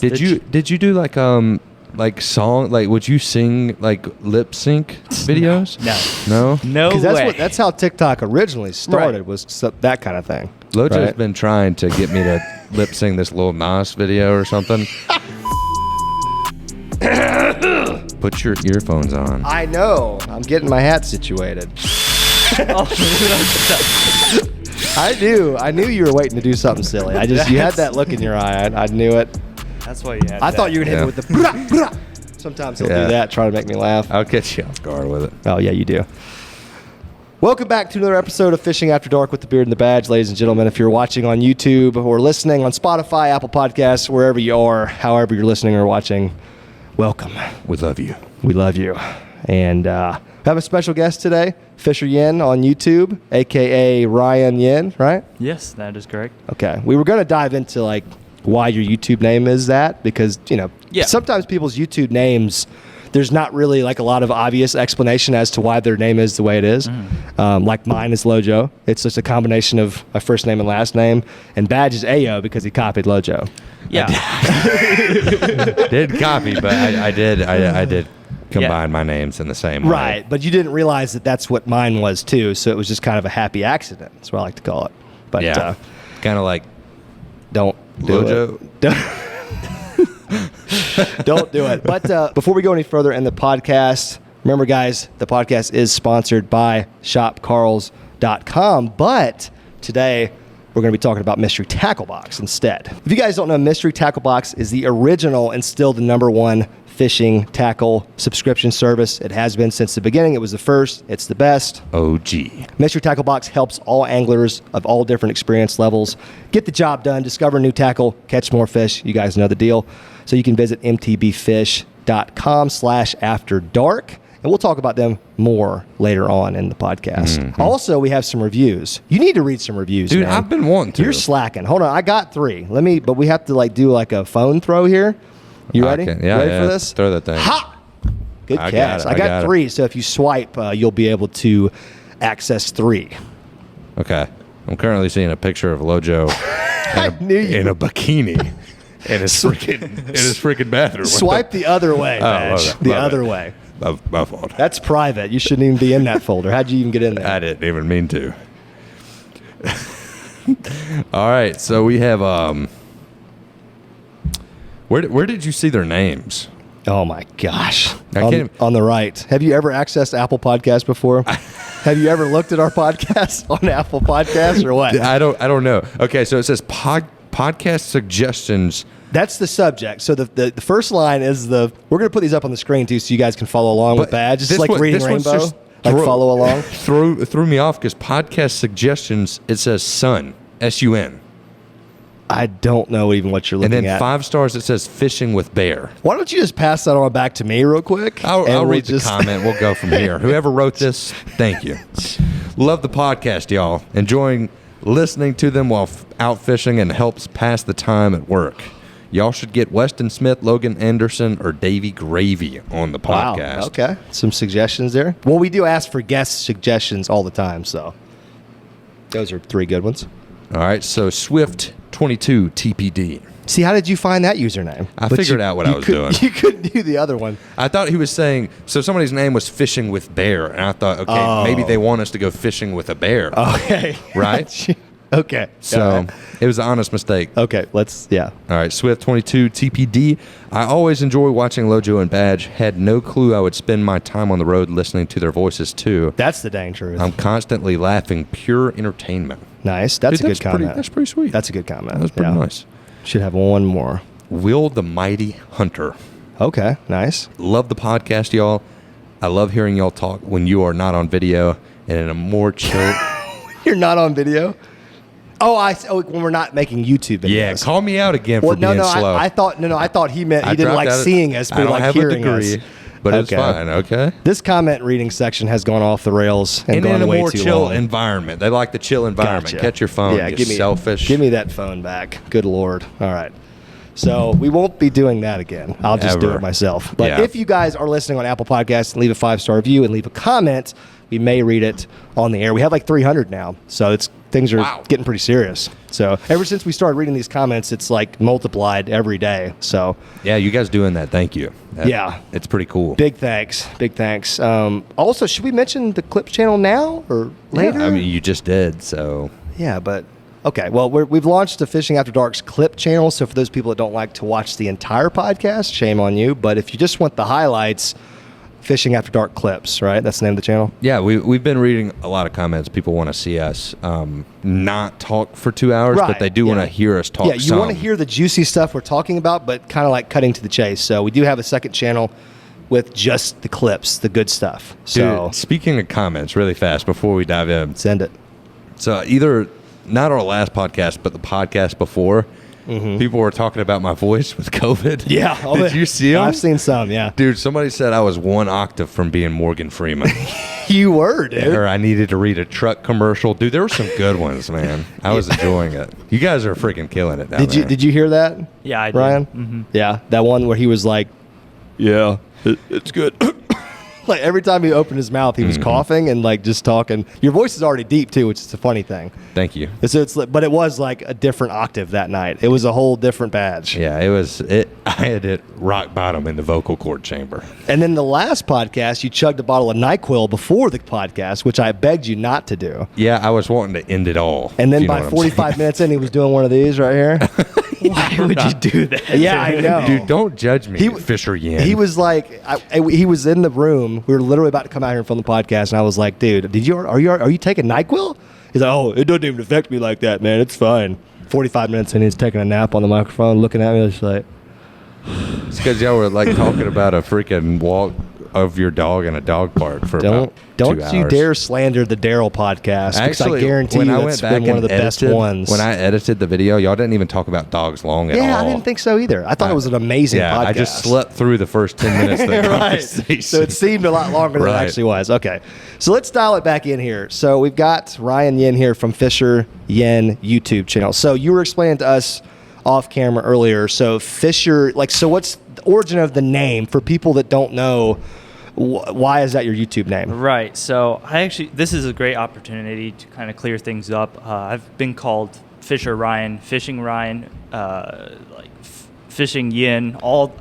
Did you do like song, like would you sing like lip sync videos? No Because that's how TikTok originally started, was that kind of thing. Lojo's been trying to get me to lip sing this Lil Nas video or something. Put your earphones on. I know. I'm getting my hat situated. I knew you were waiting to do something silly. You had that look in your eye. I knew it. That's why you had I thought you were going to hit me with the brah, brah. Sometimes he'll do that, try to make me laugh. I'll get you off guard with it. Oh, yeah, you do. Welcome back to another episode of Fishing After Dark with the Beard and the Badge, ladies and gentlemen. If you're watching on YouTube or listening on Spotify, Apple Podcasts, wherever you are, however you're listening or watching, welcome. We love you. We love you. And we have a special guest today, FisherYin on YouTube, a.k.a. Ryan Yin, right? Yes, that is correct. Okay. We were going to dive into, like, why your YouTube name is that, because, sometimes people's YouTube names, there's not really, like, a lot of obvious explanation as to why their name is the way it is. Like mine is Lojo. It's just a combination of my first name and last name. And Badge is Ayo because he copied Lojo. Yeah. Did copy, but I did combine my names in the same way. Right, but you didn't realize that that's what mine was too, so it was just kind of a happy accident. That's what I like to call it. But kind of like don't do Lojo. it. Don't do it. But before we go any further in the podcast, remember, guys, the podcast is sponsored by shopcarls.com, but today we're going to be talking about Mystery Tackle Box instead. If you guys don't know, Mystery Tackle Box is the original and still the #1 fishing tackle subscription service. It has been since the beginning. It was the first. It's the best. OG. Mystery Tackle Box helps all anglers of all different experience levels get the job done, discover new tackle, catch more fish. You guys know the deal. So you can visit mtbfish.com/afterdark. And we'll talk about them more later on in the podcast. Mm-hmm. Also, we have some reviews. You need to read some reviews, dude. man. I've been wanting to. You're slacking. Hold on, I got 3. But we have to do like a phone throw here. You ready? Okay. Yeah, ready for this? Throw that thing. Ha! Good catch. I got 3. So if you swipe, you'll be able to access 3. Okay. I'm currently seeing a picture of Lojo in a bikini in his freaking bathroom. Swipe the other way, Badge. The other way. My fault. That's private. You shouldn't even be in that folder. How'd you even get in there? I didn't even mean to. All right, so we have where did you see their names? Oh my gosh! On the right. Have you ever accessed Apple Podcasts before? Have you ever looked at our podcast on Apple Podcasts or what? I don't know. Okay, so it says podcast suggestions. That's the subject. So the first line is we're going to put these up on the screen too, so you guys can follow along with Badge. It's like reading Rainbow. Follow along. Threw me off because podcast suggestions, it says sun, S-U-N. I don't know even what you're looking at. And then 5 stars, it says fishing with bear. Why don't you just pass that on back to me real quick? I'll read the comment. We'll go from here. Whoever wrote this, thank you. Love the podcast, y'all. Enjoying listening to them while out fishing and helps pass the time at work. Y'all should get Weston Smith, Logan Anderson, or Davey Gravy on the podcast. Wow, okay. Some suggestions there. Well, we do ask for guest suggestions all the time, so those are 3 good ones. All right, so Swift22 TPD. See, how did you find that username? I figured out what I was doing. You couldn't do the other one. I thought he was saying, so somebody's name was Fishing with Bear, and I thought, okay, maybe they want us to go fishing with a bear. Okay. Right? Okay. So it was an honest mistake. Okay, All right, Swift22 TPD. I always enjoy watching Lojo and Badge. Had no clue I would spend my time on the road listening to their voices too. That's the dang truth. I'm constantly laughing. Pure entertainment. Nice. That's a good comment. That's pretty sweet. That's a good comment. That was pretty nice. Should have one more. Will the Mighty Hunter. Okay, nice. Love the podcast, y'all. I love hearing y'all talk when you are not on video and in a more chill. You're not on video? When we're not making YouTube videos. Yeah, call me out again for being slow. I thought he meant he didn't like seeing us, but like hearing us. But it's fine, okay? This comment reading section has gone off the rails and gone way too long. In a more chill environment. They like the chill environment. Gotcha. Catch your phone, selfish. Give me that phone back. Good Lord. All right. So we won't be doing that again. I'll just do it myself. But if you guys are listening on Apple Podcasts, leave a 5-star review and leave a comment. we may read it on the air. We have like 300 now, so things are getting pretty serious. So ever since we started reading these comments, it's like multiplied every day. So yeah, you guys doing that? Thank you. It's pretty cool. Big thanks. Also, should we mention the Clips channel now or later? Yeah, I mean, you just did, so yeah, but. Okay, well, we've launched the Fishing After Dark's clip channel, so for those people that don't like to watch the entire podcast, shame on you. But if you just want the highlights, Fishing After Dark clips, right? That's the name of the channel? Yeah, we've been reading a lot of comments. People want to see us not talk for 2 hours, but they do want to hear us talk. Yeah, you want to hear the juicy stuff we're talking about, but kind of like cutting to the chase. So we do have a second channel with just the clips, the good stuff. So dude, speaking of comments, really fast before we dive in. Send it. So either... not our last podcast, but the podcast before, people were talking about my voice with COVID. Yeah. Did you see them? I've seen some, yeah. Dude, somebody said I was 1 octave from being Morgan Freeman. You were, dude. Or I needed to read a truck commercial. Dude, there were some good ones, man. I was enjoying it. You guys are freaking killing it down there. Did you hear that? Yeah, I did. Ryan? Mm-hmm. Yeah, that one where he was like, yeah, it's good. Like every time he opened his mouth, he was coughing and like just talking. Your voice is already deep too, which is a funny thing. Thank you. But it was like a different octave that night. It was a whole different badge. Yeah, I had it rock bottom in the vocal cord chamber. And then the last podcast, you chugged a bottle of NyQuil before the podcast, which I begged you not to do. Yeah, I was wanting to end it all. And then by 45 minutes in, he was doing one of these right here. Why would you do that? Yeah, I know. Dude, don't judge me, FisherYin. He was like, he was in the room. We were literally about to come out here and film the podcast, and I was like, dude, are you taking NyQuil? He's like, oh, it doesn't even affect me like that, man. It's fine. 45 minutes in, he's taking a nap on the microphone, looking at me, just like. It's because y'all were like talking about a freaking walk of your dog in a dog park for about 2 hours. Don't you dare slander the Daryl podcast, because I guarantee you that's been one of the best ones. When I edited the video, y'all didn't even talk about dogs long at all. Yeah, I didn't think so either. I thought it was an amazing podcast. I just slept through the first 10 minutes of the conversation. So it seemed a lot longer than it actually was. Okay, so let's dial it back in here. So we've got Ryan Yin here from FisherYin YouTube channel. So you were explaining to us off camera earlier. So Fisher, so what's the origin of the name for people that don't know? Why is that your YouTube name? Right. So this is a great opportunity to kind of clear things up. I've been called FisherYin, Fishing Ryan, Fishing Yin, all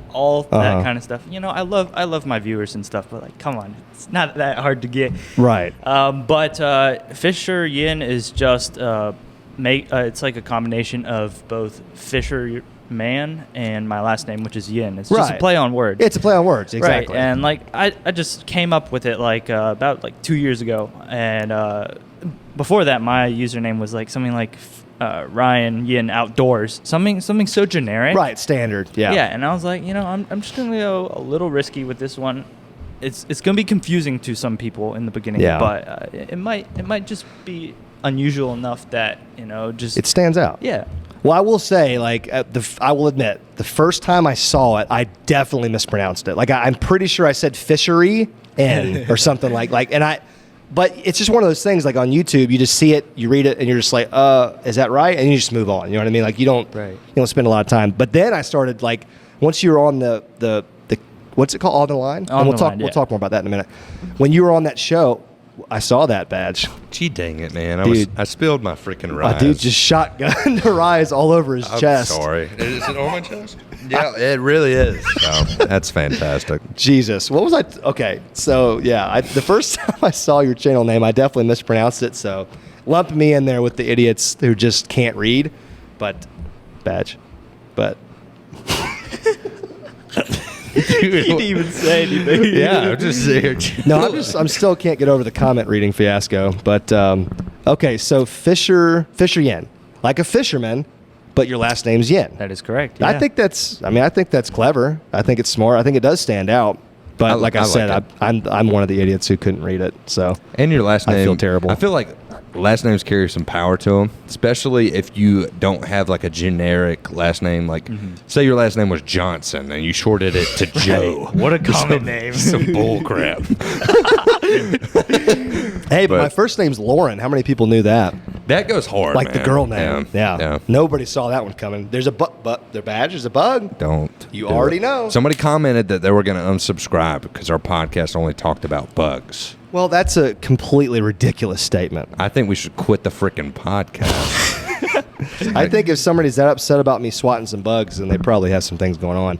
that kind of stuff. You know, I love my viewers and stuff, but like, come on, it's not that hard to get. Right. But FisherYin is just it's like a combination of both Fisher Man and my last name, which is Yin. It's just a play on words. It's a play on words, exactly. Right. And I just came up with it about 2 years ago, and before that my username was something like Ryan Yin Outdoors, something so generic. Right, standard. Yeah. Yeah, and I was like, I'm just gonna go a little risky with this one. It's gonna be confusing to some people in the beginning, but it might just be unusual enough that it stands out. Yeah. Well, I will say, I will admit, the first time I saw it, I definitely mispronounced it. I'm pretty sure I said FisherYin or something but it's just one of those things. Like on YouTube, you just see it, you read it, and you're just like, is that right? And you just move on. You know what I mean? You don't spend a lot of time. But then I started once you were on the what's it called, On the Line? We'll talk more about that in a minute. When you were on that show, I saw that badge. Gee dang it, man. Dude. I spilled my freaking rise. My dude just shotgunned the rise all over his chest. I'm sorry. Is it on my chest? Yeah, it really is. So, that's fantastic. Jesus. What was I? Okay. So, yeah, the first time I saw your channel name, I definitely mispronounced it. So, lump me in there with the idiots who just can't read. But, badge. But. He didn't even say anything. Yeah, I'm just here. No, I'm still can't get over the comment reading fiasco. But okay, so FisherYin, like a fisherman, but your last name's Yin. That is correct. Yeah. I think that's clever. I think it's smart. I think it does stand out. But like I said, I'm one of the idiots who couldn't read it. So and your last name, I feel terrible. I feel like last names carry some power to them, especially if you don't have a generic last name. Say your last name was Johnson and you shorted it to Joe. What a common name. Some bull crap. Hey, but my first name's Lauren. How many people knew that? That goes hard, like man. the girl name. Yeah. Nobody saw that one coming. There's a their badge is a bug. Don't. You already know. Somebody commented that they were going to unsubscribe because our podcast only talked about bugs. Well, that's a completely ridiculous statement. I think we should quit the freaking podcast. I think if somebody's that upset about me swatting some bugs, then they probably have some things going on.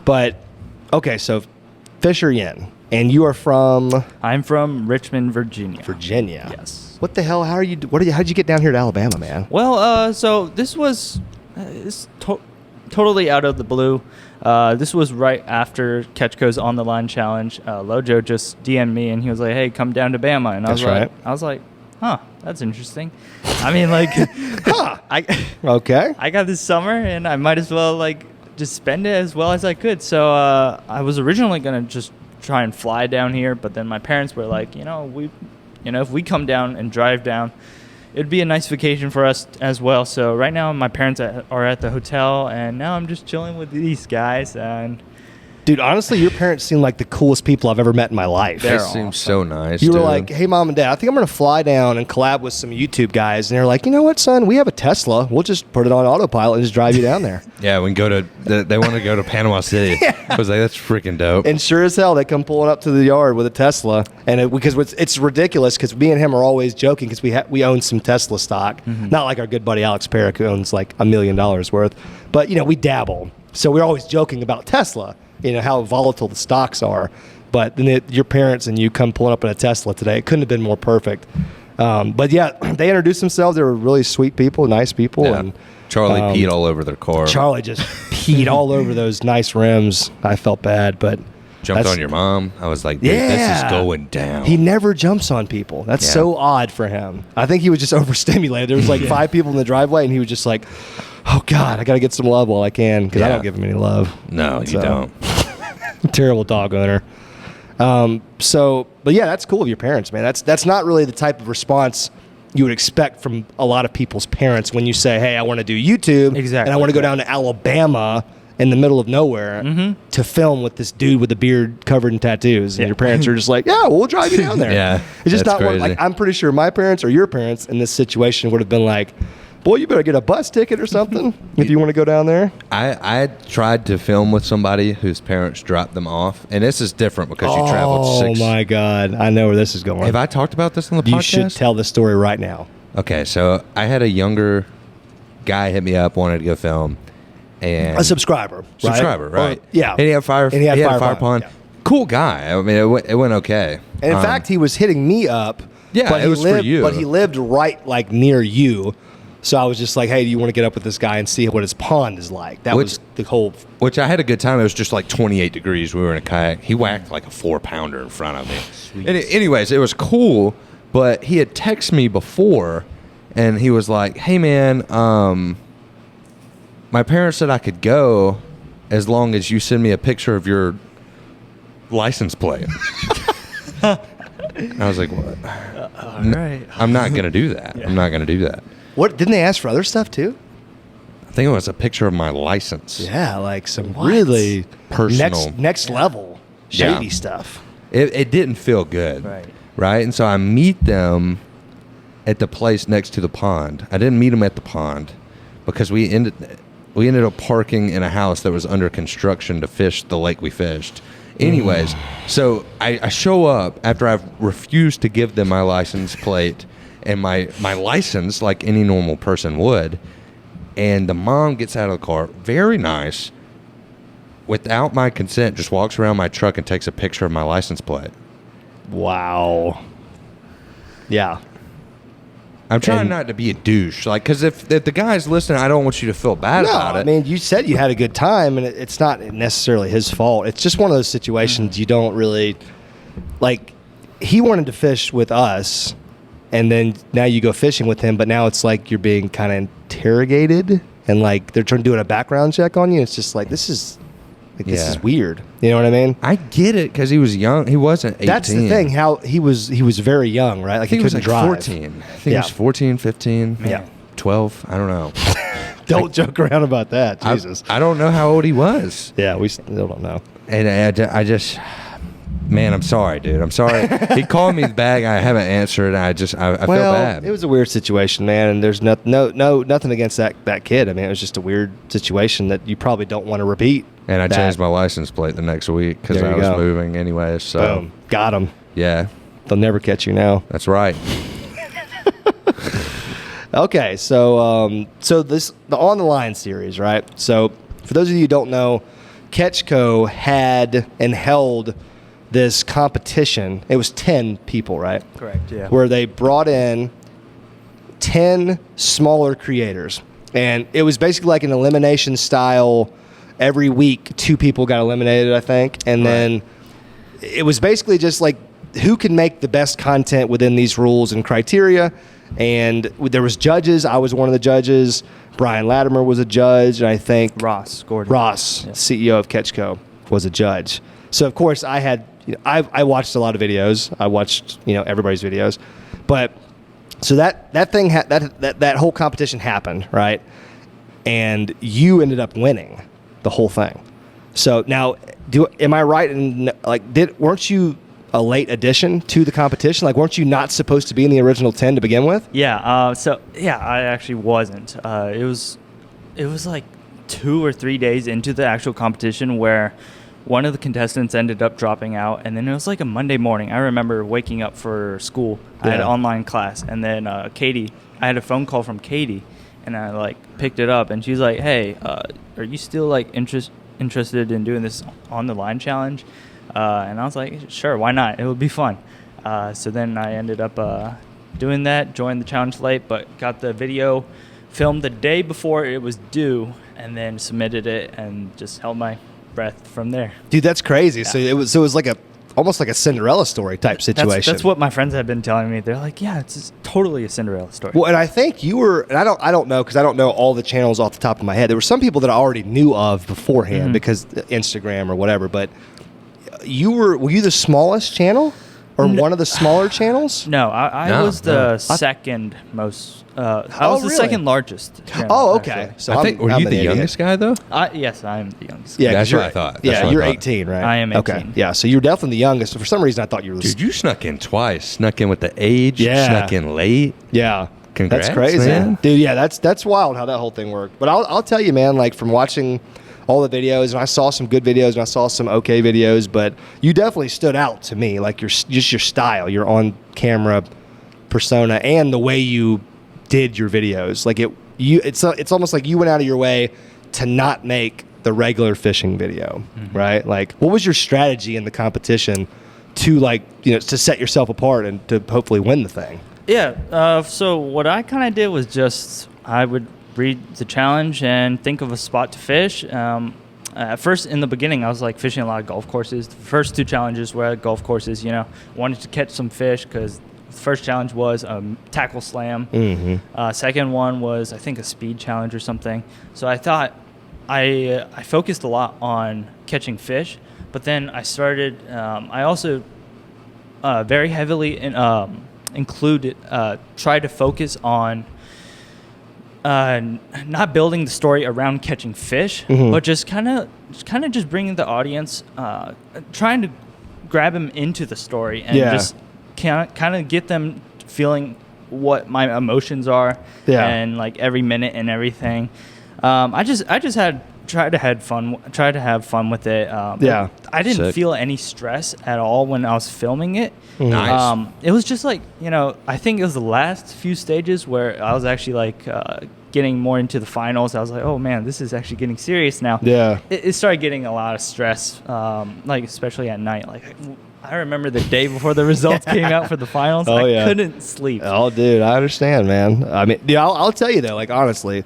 But, okay, so FisherYin, and you are from? I'm from Richmond, Virginia. Virginia. Yes. What the hell? How'd you get down here to Alabama, man? Well, so this was totally out of the blue. This was right after Ketchko's On the Line challenge. Lojo just DM'd me and he was like, "Hey, come down to Bama." And I was like, "Huh, that's interesting." I mean, like, Okay. I got this summer and I might as well like just spend it as well as I could. So I was originally gonna just try and fly down here, but then my parents were like, if we come down and drive down, it'd be a nice vacation for us as well. So right now my parents are at the hotel, and now I'm just chilling with these guys. And dude, honestly, your parents seem like the coolest people I've ever met in my life. They seem so nice. You were like, "Hey, Mom and Dad, I think I'm going to fly down and collab with some YouTube guys." And they're like, "You know what, son? We have a Tesla. We'll just put it on autopilot and just drive you down there." Yeah, we can go to. They want to go to Panama City. I was like, "That's freaking dope." And sure as hell, they come pulling up to the yard with a Tesla, and because it's ridiculous because me and him are always joking because we own some Tesla stock, not like our good buddy Alex Perrick who owns like $1 million worth, but we dabble, so we're always joking about Tesla. How volatile the stocks are. But then your parents and you come pulling up in a Tesla today. It couldn't have been more perfect. But yeah, they introduced themselves. They were really sweet people, nice people. Yeah. And Charlie peed all over their car. Charlie just peed all over those nice rims. I felt bad, but jumped on your mom. I was like, dude, this is going down. He never jumps on people. That's so odd for him. I think he was just overstimulated. There was like 5 people in the driveway, and he was just like, "Oh God, I got to get some love while I can," because I don't give him any love. No, you don't. Terrible dog owner. But yeah, that's cool of your parents, man. That's not really the type of response you would expect from a lot of people's parents when you say, "Hey, I want to do YouTube, exactly, and I want to go down to Alabama in the middle of nowhere to film with this dude with a beard covered in tattoos." And your parents are just like, "Yeah, well, we'll drive you down there." Yeah, it's just not crazy. like I'm pretty sure my parents or your parents in this situation would have been like, "Boy, you better get a bus ticket or something if you want to go down there." I tried to film with somebody whose parents dropped them off, and this is different because you traveled 6. Oh my God, I know where this is going. Have I talked about this on the podcast? You should tell the story right now. Okay, so I had a younger guy hit me up, wanted to go film, and A subscriber, right? Yeah, and he had fire pond. Yeah. Cool guy. I mean, it went okay. And in fact, he was hitting me up. Yeah, but it was for you. But he lived right like near you. So I was just like, "Hey, do you want to get up with this guy and see what his pond is like?" That was the whole. Which I had a good time. It was just like 28 degrees. We were in a kayak. He whacked like a 4-pounder in front of me. Sweet. Anyways, it was cool. But he had texted me before, and he was like, "Hey man, my parents said I could go as long as you send me a picture of your license plate." I was like, "What? All right. I'm not gonna do that. I'm not gonna do that." What didn't they ask for other stuff too? I think it was a picture of my license. Yeah, like some really personal, next level shady stuff. It didn't feel good, right? And so I meet them at the place next to the pond. I didn't meet them at the pond because we ended up parking in a house that was under construction to fish the lake we fished. Anyways, so I show up after I've refused to give them my license plate and my license like any normal person would. And the mom gets out of the car, very nice, without my consent, just walks around my truck and takes a picture of my license plate. Wow. Yeah. I'm trying not to be a douche, like, because if the guy's listening, I don't want you to feel bad about it. I mean, you said you had a good time, and it's not necessarily his fault. It's just one of those situations you don't really, like, he wanted to fish with us, and then now you go fishing with him, but now it's like you're being kind of interrogated, and, like, they're trying to do a background check on you. It's just like, this is weird. You know what I mean? I get it because he was young. He wasn't 18. That's the thing. How he was very young, right? Like, he couldn't was like drive. 14. I think he was 14, 15, 12. I don't know. Don't joke around about that. Jesus. I don't know how old he was. Yeah, we still don't know. And I just, Man, I'm sorry, dude. I'm sorry. He called me back. I haven't answered. I feel bad. It was a weird situation, man, and there's nothing against that kid. I mean, it was just a weird situation that you probably don't want to repeat. And I changed my license plate the next week because I was moving anyway. So boom, got him. Yeah, they'll never catch you now. that's right. Okay, so the On the Line series, right? So for those of you who don't know, Catchco had and held this competition. It was 10 people, right? Correct, yeah. Where they brought in 10 smaller creators. And it was basically like an elimination style. Every week, 2 people got eliminated, I think. And then it was basically just like who can make the best content within these rules and criteria. And there was judges. I was one of the judges. Brian Latimer was a judge. And I think Ross Gordon. CEO of Catchco, was a judge. So, of course, I had... I watched a lot of videos. I watched everybody's videos, but so that thing that whole competition happened, right? And you ended up winning the whole thing. So now, am I right in weren't you a late addition to the competition? Like, weren't you not supposed to be in the original 10 to begin with? Yeah. I actually wasn't. It was like 2 or 3 days into the actual competition where one of the contestants ended up dropping out, and then it was like a Monday morning. I remember waking up for school. I had an online class, and then Katie, I had a phone call from Katie, and I picked it up, and she's like, "Hey, are you still interested in doing this On the Line challenge?" And I was like, "Sure, why not? It would be fun." So then I ended up doing that, joined the challenge late, but got the video filmed the day before it was due, and then submitted it, and just held my breath from there. Dude, that's crazy. Yeah. So it was like almost like a Cinderella story type situation. That's what my friends have been telling me. They're like, yeah, it's totally a Cinderella story. Well, and I think you were, and I don't know, because I don't know all the channels off the top of my head. There were some people that I already knew of beforehand because Instagram or whatever, but were you the smallest channel or one of the smaller channels? No, I was the second most. I was the second largest channel, Oh, okay. actually. So I think were you the youngest guy though? Yes, I am the youngest. Yeah, that's what I thought. Yeah, you're 18, right? I am 18. Okay. Yeah, so you're definitely the youngest. For some reason, I thought you were the Dude, you snuck in twice. Snuck in with the age. Yeah. Snuck in late. Yeah. Congrats, that's crazy. man. Dude, yeah, that's wild how that whole thing worked. But I'll tell you, man, like from watching all the videos, and I saw some good videos and I saw some okay videos, but you definitely stood out to me, like your style, your on camera persona, and the way you did your videos. Like it's almost like you went out of your way to not make the regular fishing video, right? Like, what was your strategy in the competition to to set yourself apart and to hopefully win the thing? Yeah. So what I kind of did was just I would read the challenge and think of a spot to fish. At first, in the beginning, I was fishing a lot of golf courses. The first 2 challenges were at golf courses. Wanted to catch some fish because the first challenge was a tackle slam. Second one was, I think, a speed challenge or something. So I thought I focused a lot on catching fish, but then I started. I also very heavily try to focus on not building the story around catching fish, but just kind of just bringing the audience, trying to grab them into the story and just kind of get them feeling what my emotions are, and every minute and everything. I just tried to have fun with it. I didn't feel any stress at all when I was filming it. Nice. It was just I think it was the last few stages where I was actually getting more into the finals. I was like, oh man, this is actually getting serious now. Yeah. It started getting a lot of stress, especially at night. I remember the day before the results came out for the finals. I couldn't sleep. Oh, dude, I understand, man. I mean, I'll tell you though, honestly,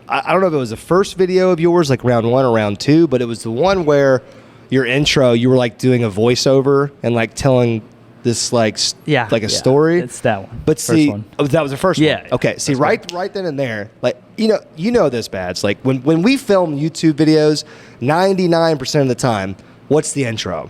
I don't know if it was the first video of yours, round 1 or round 2, but it was the one where your intro, you were doing a voiceover and telling this story. It's that one. But see, that was the first one. Yeah. Okay. See, right then and there, you know this, Bads. When we film YouTube videos, 99% of the time, what's the intro?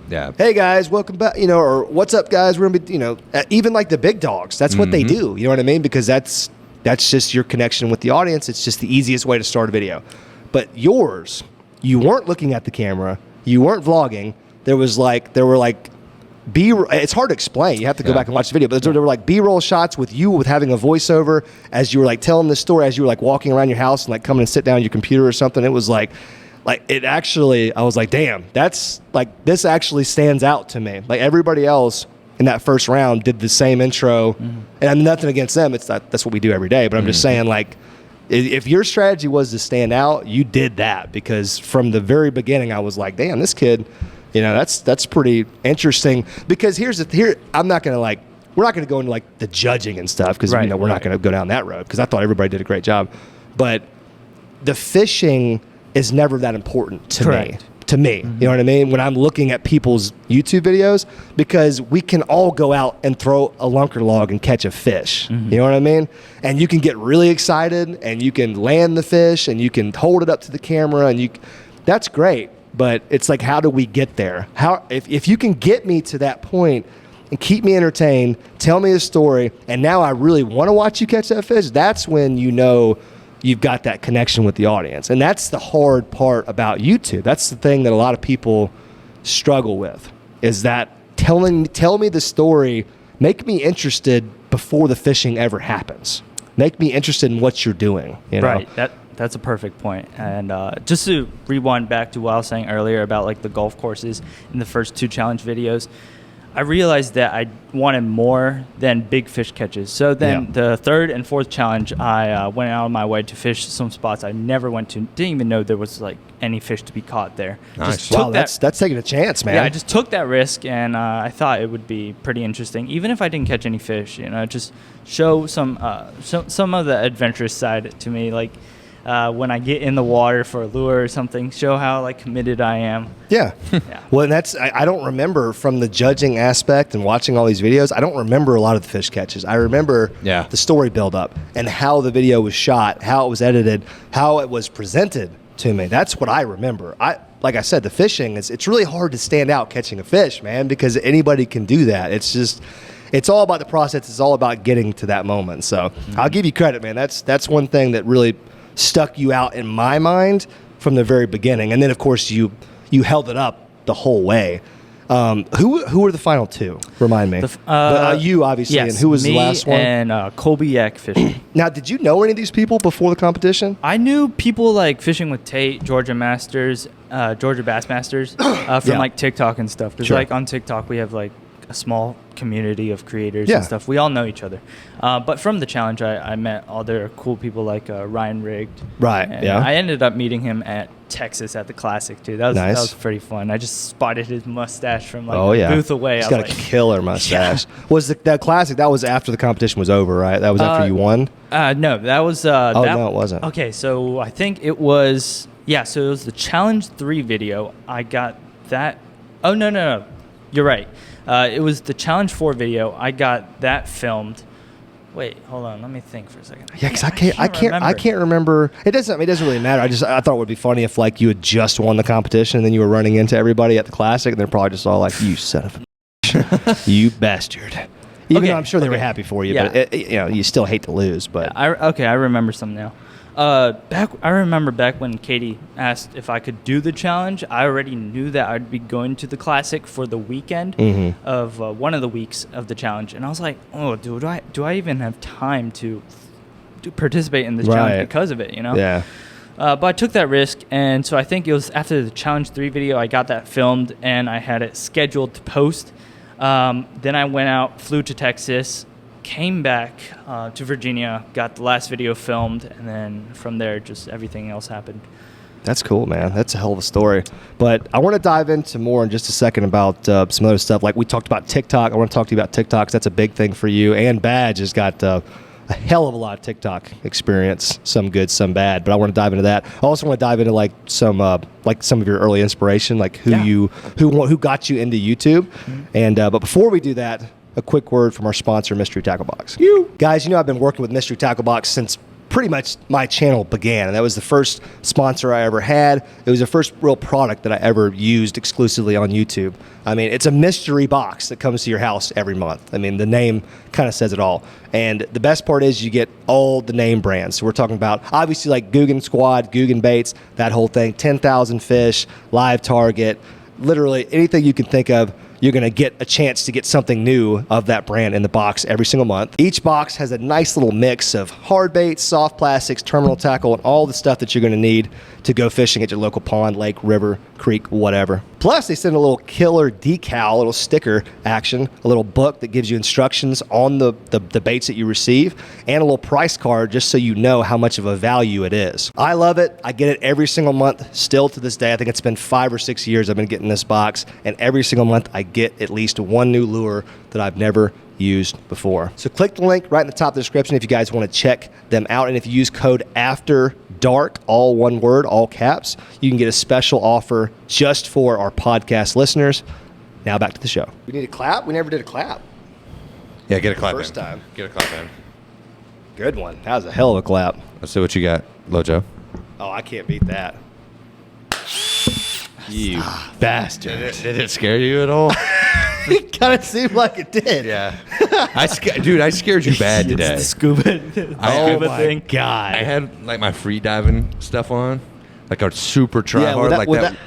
Yeah. Hey guys, welcome back. Or what's up, guys? We're gonna be, even the big dogs. That's what they do. You know what I mean? Because that's just your connection with the audience. It's just the easiest way to start a video. But yours, you weren't looking at the camera. You weren't vlogging. there were like it's hard to explain. You have to go back and watch the video. But there were like B-roll shots with you with having a voiceover as you were like telling the story, as you were like walking around your house and like coming and sit down on your computer or something. It was like it actually, I was like, damn, that's like, this actually stands out to me. Like everybody else in that first round did the same intro, and I'm nothing against them. That's what we do every day. But I'm just saying, like, if your strategy was to stand out, you did that, because from the very beginning, I was like, damn, this kid. That's pretty interesting, because I'm not going to we're not going to go into like the judging and stuff, because we're not going to go down that road, because I thought everybody did a great job. But the fishing is never that important to me. You know what I mean? When I'm looking at people's YouTube videos, because we can all go out and throw a lunker log and catch a fish. You know what I mean? And you can get really excited and you can land the fish and you can hold it up to the camera and that's great. But it's like, how do we get there? If you can get me to that point and keep me entertained, tell me a story, and now I really want to watch you catch that fish, that's when you've got that connection with the audience. And that's the hard part about YouTube. That's the thing that a lot of people struggle with, is that tell me the story, make me interested before the fishing ever happens. Make me interested in what you're doing. Right. That's a perfect point. And just to rewind back to what I was saying earlier about like the golf courses in the first 2 challenge videos, I realized that I wanted more than big fish catches. So then the 3rd and 4th challenge, I went out of my way to fish some spots I never went to. Didn't even know there was like any fish to be caught there. Nice. Wow, that's taking a chance, man. Yeah, I just took that risk, and I thought it would be pretty interesting, even if I didn't catch any fish. Just show some of the adventurous side to me, like. When I get in the water for a lure or something, show how like committed I am. Yeah. Well, and I don't remember, from the judging aspect and watching all these videos, I don't remember a lot of the fish catches. I remember the story build up and how the video was shot, how it was edited, how it was presented to me. That's what I remember. Like I said, the fishing, it's really hard to stand out catching a fish, man, because anybody can do that. It's all about the process. It's all about getting to that moment. So I'll give you credit, man. That's one thing that really stuck you out in my mind from the very beginning. And then of course you held it up the whole way. Who were the final 2? Remind me. You obviously, yes, and who was the last one? And Colby Yak fishing. Now, did you know any of these people before the competition? I knew people like Fishing with Tate, Georgia Bass Masters, from like TikTok and stuff. Because like on TikTok we have like a small community of creators and stuff. We all know each other. But from the challenge, I met other cool people like Ryan Rigged. Right. And I ended up meeting him at Texas at the Classic too. That was pretty fun. I just spotted his mustache from like a booth away. He's got a killer mustache. Was that Classic? That was after the competition was over, right? That was after you won. No, that was. No, it wasn't. Okay, so I think it was. Yeah, so it was the Challenge 3 video. I got that. Oh no, you're right. It was the Challenge 4 video. I got that filmed. Wait, hold on. Let me think for a second. Yeah, because I can't remember. It doesn't really matter. I thought it would be funny if like you had just won the competition and then you were running into everybody at the Classic and they're probably just all like, "You son of a you bastard." Even though I'm sure they were happy for you, but you still hate to lose. But I remember some now. I remember back when Katie asked if I could do the challenge, I already knew that I'd be going to the Classic for the weekend of one of the weeks of the challenge, and I was like, oh, do I even have time to participate in this challenge because of it, Yeah. But I took that risk, and so I think it was after the Challenge 3 video, I got that filmed, and I had it scheduled to post. Then I went out, flew to Texas, came back to Virginia, got the last video filmed, and then from there, just everything else happened. That's cool, man. That's a hell of a story. But I want to dive into more in just a second about some other stuff. Like we talked about TikTok. I want to talk to you about TikTok. That's a big thing for you. And Badge has got a hell of a lot of TikTok experience. Some good, some bad. But I want to dive into that. I also want to dive into like some of your early inspiration, like who got you into YouTube. And but before we do that, a quick word from our sponsor, Mystery Tackle Box. Guys, I've been working with Mystery Tackle Box since pretty much my channel began, and that was the first sponsor I ever had. It was the first real product that I ever used exclusively on YouTube. I mean, it's a mystery box that comes to your house every month. I mean, the name kind of says it all. And the best part is you get all the name brands. So we're talking about, obviously, like Guggen Squad, Guggen Baits, that whole thing, 10,000 Fish, Live Target, literally anything you can think of, you're going to get a chance to get something new of that brand in the box every single month. Each box has a nice little mix of hard baits, soft plastics, terminal tackle, and all the stuff that you're going to need to go fishing at your local pond, lake, river, creek, whatever. Plus, they send a little killer decal, a little sticker action, a little book that gives you instructions on the baits that you receive, and a little price card just so you know how much of a value it is. I love it. I get it every single month, still to this day. I think it's been 5 or 6 years I've been getting this box, and every single month I get at least one new lure that I've never used before. So click the link right in the top of the description if you guys want to check them out. And if you use code AFTERDARK, all one word, all caps, you can get a special offer just for our podcast listeners. Now back to the show. We need a clap? We never did a clap. Yeah, get a clap First in. time. Get a clap in. Good one. That was a hell of a clap. Let's see what you got, Lojo. Oh, I can't beat that. You bastard. Did it scare you at all? It kind of seemed like it did. Yeah. Dude, I scared you bad today. It's the scuba, Oh my thing. God. I had like my free diving stuff on, like a super try hard,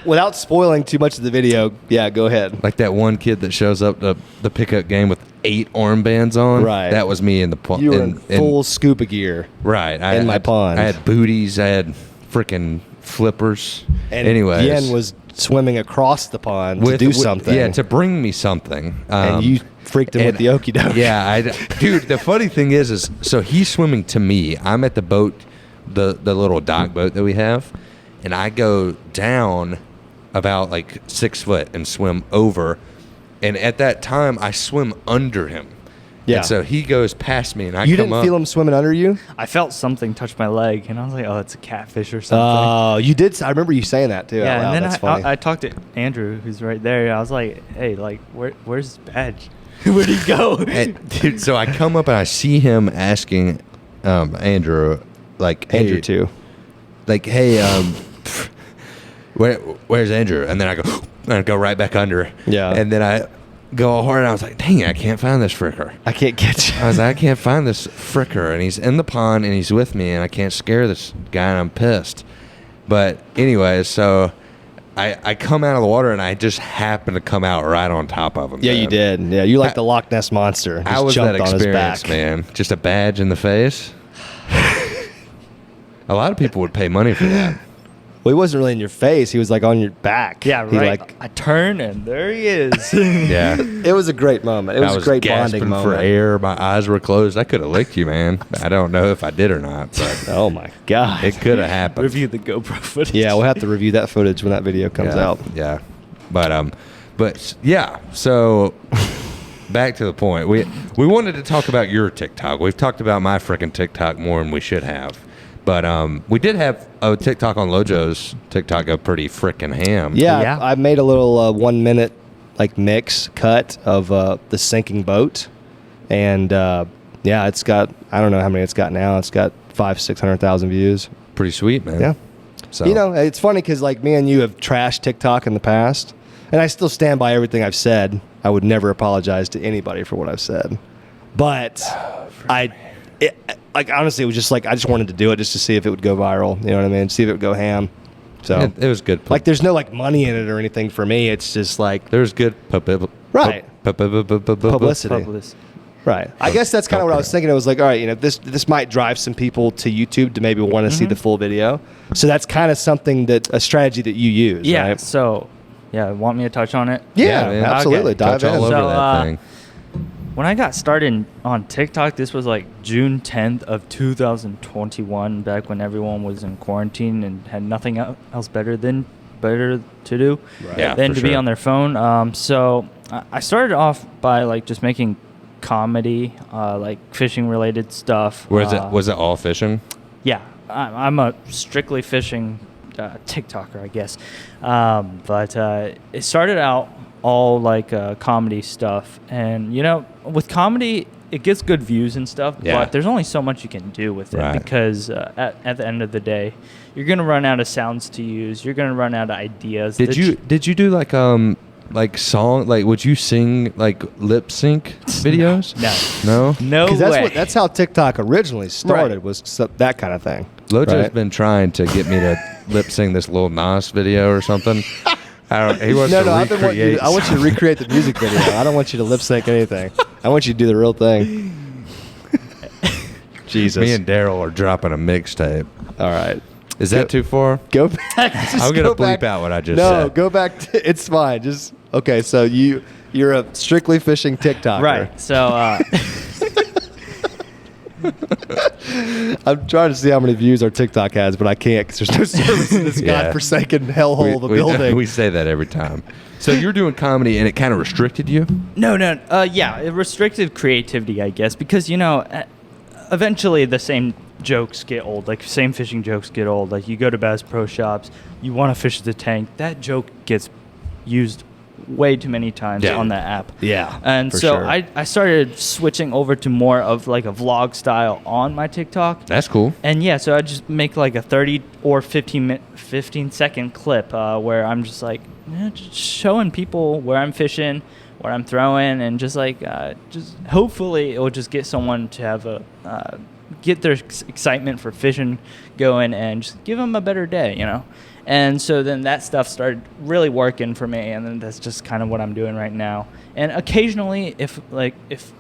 without spoiling too much of the video, yeah, go ahead. like that one kid that shows up to the pickup game with 8 armbands on. Right. That was me in the pond. You were in full scuba gear. Right. in my pond. I had booties. I had freaking flippers. And anyways, Yen was swimming across the pond to do something. Yeah, to bring me something. And you freaked him with the okie doke. Yeah, dude. The funny thing is so he's swimming to me. I'm at the boat, the little dock boat that we have, and I go down about like 6 foot and swim over, and at that time I swim under him. Yeah. And so he goes past me, and I You come didn't up. feel him swimming under you? I felt something touch my leg, and I was like, "Oh, it's a catfish or something." Oh, you did. I remember you saying that too. yeah, Wow, and then that's funny. I talked to Andrew, who's right there. I was like, "Hey, like, where's his badge? Where'd he go?" And, dude, so I come up and I see him asking Andrew, like, hey, Andrew too. like, hey, where's Andrew? And then I go right back under. Yeah. And then I go all hard, and I was like, dang it, I can't find this fricker. I can't get you. I was like, I can't find this fricker, and he's in the pond, and he's with me, and I can't scare this guy, and I'm pissed. But anyway, so I come out of the water, and I just happened to come out right on top of him. Yeah, man. you did. Yeah, you like the Loch Ness Monster. Just How was jumped that on his experience, back. man? Just a badge in the face? A lot of people would pay money for that. Well, he wasn't really in your face. He was like on your back. Yeah, He, right. like, I turn, and there he is. Yeah. it was a great moment. It was I a great gasping bonding for moment. air. My eyes were closed. I could have licked you, man. I don't know if I did or not, but Oh my God. it could have happened. Review the GoPro footage. Yeah, we'll have to review that footage when that video comes yeah, out. Yeah. But yeah, so back to the point. We wanted to talk about your TikTok. We've talked about my freaking TikTok more than we should have. But we did have a TikTok on Lojo's TikTok go pretty freaking ham. Yeah, Yeah. I made a little 1 minute like mix cut of the sinking boat, and yeah, it's got, I don't know how many it's got now. It's got 500,000-600,000 views. Pretty sweet, man. Yeah. So You know, it's funny because like me and you have trashed TikTok in the past, and I still stand by everything I've said. I would never apologize to anybody for what I've said, but like honestly, it was just like I just wanted to do it just to see if it would go viral. You know what I mean? See if it would go ham. So it was good. like, there's no like money in it or anything for me. It's just like There's good Right. publicity. publicity. Right. I guess that's kind of what I was thinking. It was like, all right, you know, this might drive some people to YouTube to maybe want to see the full video. So that's kind of something a strategy that you use. Yeah. Right? So, yeah, want me to touch on it? Yeah, man. absolutely. Okay. Dive Touch all in. over So, that thing. When I got started on TikTok, this was like June 10th of 2021, back when everyone was in quarantine and had nothing else better to do Yeah, than for to be sure. on their phone. So I started off by like just making comedy, like fishing related stuff. Was it all fishing? Yeah, I'm a strictly fishing TikToker, I guess. But it started out all like comedy stuff, and you know, with comedy it gets good views and stuff, Yeah. but there's only so much you can do with it. Right. Because at the end of the day, you're gonna run out of sounds to use, you're gonna run out of ideas. Did you do like song, like would you sing like lip sync videos? No No? Because way. that's how TikTok originally started, Right. was that kind of thing. Lojo's Right. been trying to get me to lip sing this Lil Nas video or something. He wants No, to I recreate. want you to recreate the music video. I don't want you to lip sync anything. I want you to do the real thing. Jesus. Me and Daryl are dropping a mixtape. All right. Is that too far? Go back. I'm going to bleep out what I just said. No, go back. It's fine. Just okay. So you're a strictly fishing TikToker, Right. So I'm trying to see how many views our TikTok has, but I can't because there's no service in this Yeah. godforsaken hellhole of a building. We say that every time. So you're doing comedy and it kind of restricted you? no. Yeah, it restricted creativity, I guess, because eventually the same jokes get old. Like same fishing jokes get old. Like you go to Bass Pro Shops, you want to fish the tank. That joke gets used way too many times on that app. Yeah, And for so sure. I started switching over to more of like a vlog style on my TikTok. That's cool. And yeah, so I just make like a 30 or 15-second clip where I'm just like just showing people where I'm fishing, what I'm throwing, and just like just hopefully it will just get someone to have get their excitement for fishing going and just give them a better day. And so then that stuff started really working for me, and then that's just kind of what I'm doing right now. And occasionally, if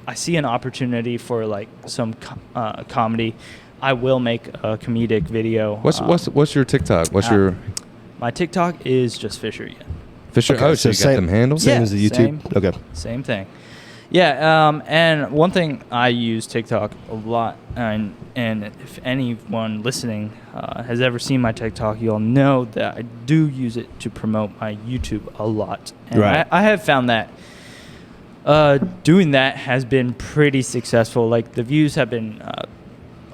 I see an opportunity for like some comedy, I will make a comedic video. What's your TikTok? What's your My TikTok is just FisherYin. Fisher? Okay, so so you got same- them handles? Same Yeah, as the YouTube. same. Okay. Same thing. Yeah, and one thing I use TikTok a lot, and if anyone listening has ever seen my TikTok, you'll know that I do use it to promote my YouTube a lot. And Right. I have found that doing that has been pretty successful. Like the views have been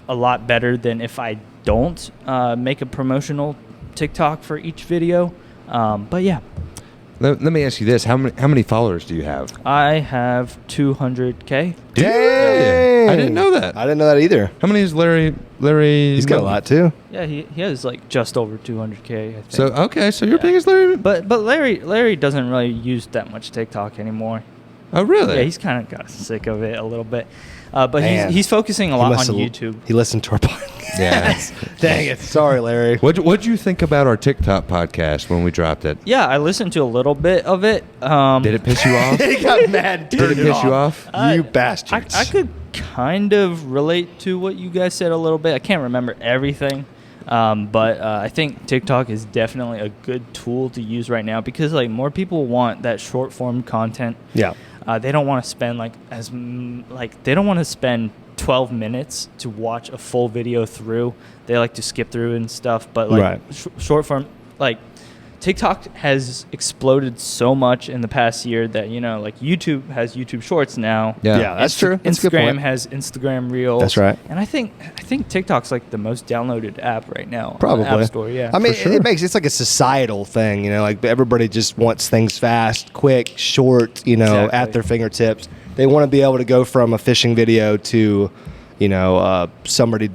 a lot better than if I don't make a promotional TikTok for each video. But yeah. Let me ask you this: how many followers do you have? I have 200K. Dang! I didn't know that. I didn't know that either. How many is Larry? Larry? He's got a lot too. Yeah, he has like just over 200K, I think. So okay, so you're Yeah. big as Larry? But Larry doesn't really use that much TikTok anymore. Oh really? Yeah, he's kind of got sick of it a little bit. But Man. he's focusing a He lot on must have- YouTube. He listened to our podcast. Yeah. Dang it. Sorry, Larry. What'd you think about our TikTok podcast when we dropped it? Yeah, I listened to a little bit of it. Did it piss you off? He got mad. Did it piss you off? You bastards. I could kind of relate to what you guys said a little bit. I can't remember everything. But I think TikTok is definitely a good tool to use right now because like more people want that short form content. Yeah. They don't want to spend they don't want to spend 12 minutes to watch a full video through. They like to skip through and stuff. But like Right. short form, like TikTok has exploded so much in the past year that like YouTube has YouTube Shorts now. Yeah, that's true. That's a good Instagram point. has Instagram Reels. That's right. And I think TikTok's like the most downloaded app right now. on the Probably. App Store. Yeah. I mean, For sure. it's like a societal thing, like everybody just wants things fast, quick, short, Exactly. at their fingertips. They want to be able to go from a fishing video to, somebody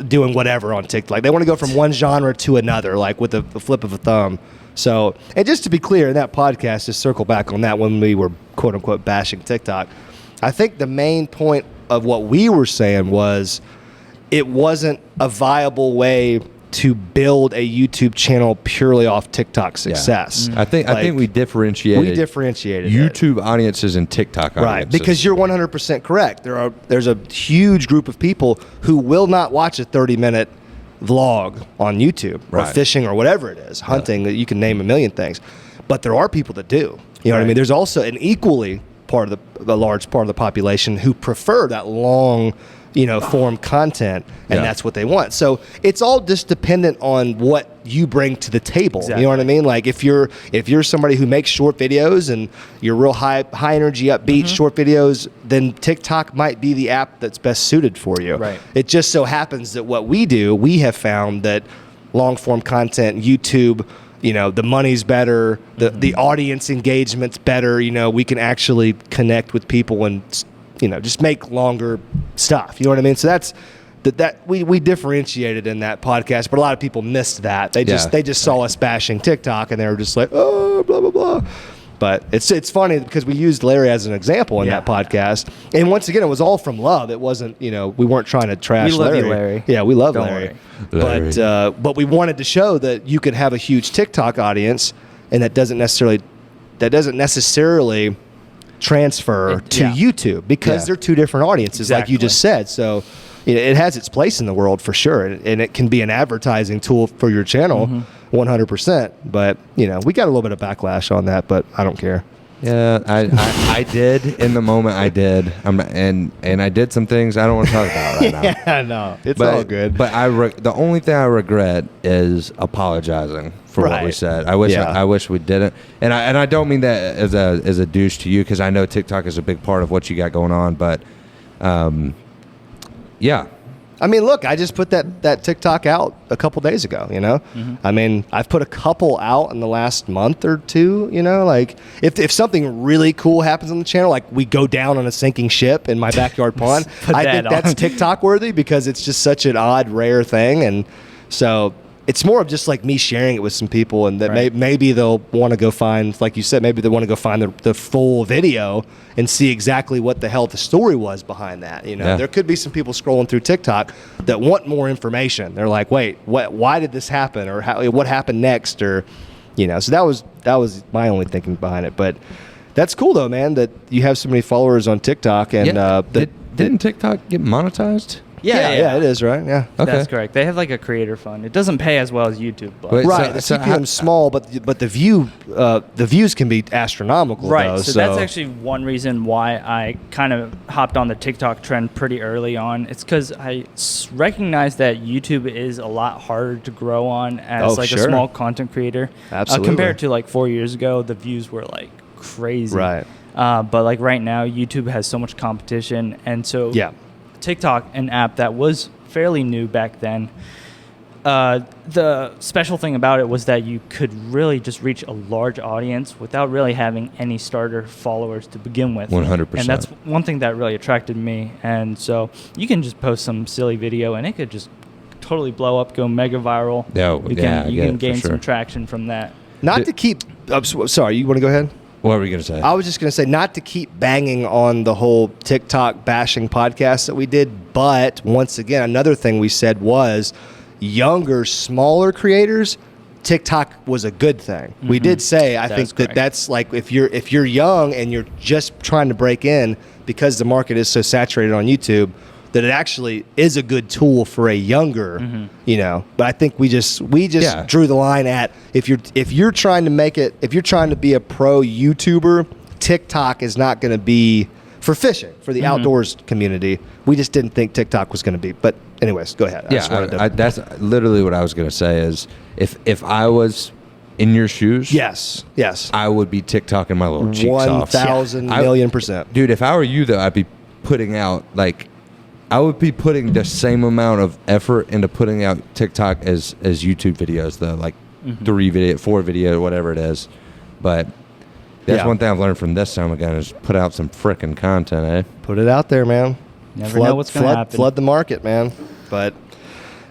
doing whatever on TikTok. Like they want to go from one genre to another, like with the flip of a thumb. So, and just to be clear, in that podcast, just circle back on that when we were quote unquote bashing TikTok. I think the main point of what we were saying was it wasn't a viable way to build a YouTube channel purely off TikTok success. I think we differentiated. We differentiated it. YouTube audiences and TikTok audiences. Right, because you're 100% correct. There's a huge group of people who will not watch a 30-minute vlog on YouTube or Right. fishing or whatever it is, hunting, that you can name a million things. But there are people that do. You know what I Right. mean? There's also an equally a large part of the population who prefer that long, form content, and Yeah. that's what they want. So it's all just dependent on what you bring to the table. You know what I mean? Like if you're somebody who makes short videos and you're real high energy, upbeat short videos, then TikTok might be the app that's best suited for you. Right. It just so happens that what we do, we have found that long form content, YouTube, the money's better, the audience engagement's better. We can actually connect with people and just make longer stuff. You know what I mean? So that's that we differentiated in that podcast, but a lot of people missed that. They just saw us bashing TikTok and they were just like, oh, blah blah blah. But it's funny because we used Larry as an example in that podcast, and once again, it was all from love. It wasn't, we weren't trying to trash We love Larry. you, Larry. Yeah, we love Don't Larry. worry. Larry. But we wanted to show that you could have a huge TikTok audience and that doesn't necessarily transfer to YouTube because they're two different audiences, like you just said. So it has its place in the world for sure, and it can be an advertising tool for your channel, 100%. But we got a little bit of backlash on that, but I don't care. Yeah, I did in the moment. I did, and I did some things I don't want to talk about right now. Yeah, no, it's all good. But the only thing I regret is apologizing for what we said. I wish we didn't, and I don't mean that as a douche to you, because I know TikTok is a big part of what you got going on. But yeah. I mean, look, I just put that TikTok out a couple days ago, I mean, I've put a couple out in the last month or two, like if something really cool happens on the channel, like we go down on a sinking ship in my backyard pond, I think that's TikTok worthy because it's just such an odd, rare thing. And so it's more of just like me sharing it with some people, and that maybe they'll want to go find, like you said, maybe they want to go find the full video and see exactly what the hell the story was behind that. There could be some people scrolling through TikTok that want more information. They're like, wait, why did this happen, or what happened next, or So that was my only thinking behind it. But that's cool though, man, that you have so many followers on TikTok, and didn't TikTok get monetized? Yeah, it is, right? Yeah. Okay. That's correct. They have like a creator fund. It doesn't pay as well as YouTube, but right. The CPM's small, but the views can be astronomical. Right. Though, so that's actually one reason why I kind of hopped on the TikTok trend pretty early on. It's because I recognized that YouTube is a lot harder to grow on as a small content creator. Absolutely. Compared to like 4 years ago, the views were like crazy. Right. But like right now, YouTube has so much competition, and so TikTok, an app that was fairly new back then, the special thing about it was that you could really just reach a large audience without really having any starter followers to begin with. 100%. And that's one thing that really attracted me. And so you can just post some silly video and it could just totally blow up, go mega viral. You can gain some traction from that. Not to keep... sorry, you want to go ahead? What were you going to say? I was just going to say, not to keep banging on the whole TikTok bashing podcast that we did, but once again, another thing we said was younger, smaller creators, TikTok was a good thing. We did say, I think that's like if you're young and you're just trying to break in, because the market is so saturated on YouTube, that it actually is a good tool for a younger, But I think we just drew the line at if you're trying to make it, if you're trying to be a pro YouTuber, TikTok is not going to be for fishing, for the outdoors community. We just didn't think TikTok was going to be. But anyways, go ahead. That's literally what I was going to say. Is if I was in your shoes, yes, I would be TikToking my little cheeks off. 1,000 million%, dude. If I were you, though, I'd be putting out I would be putting the same amount of effort into putting out TikTok as YouTube videos, though, like 4 video, whatever it is. But that's one thing I've learned from this time again is put out some frickin' content, eh? Put it out there, man. Never know what's going to happen. Flood the market, man. But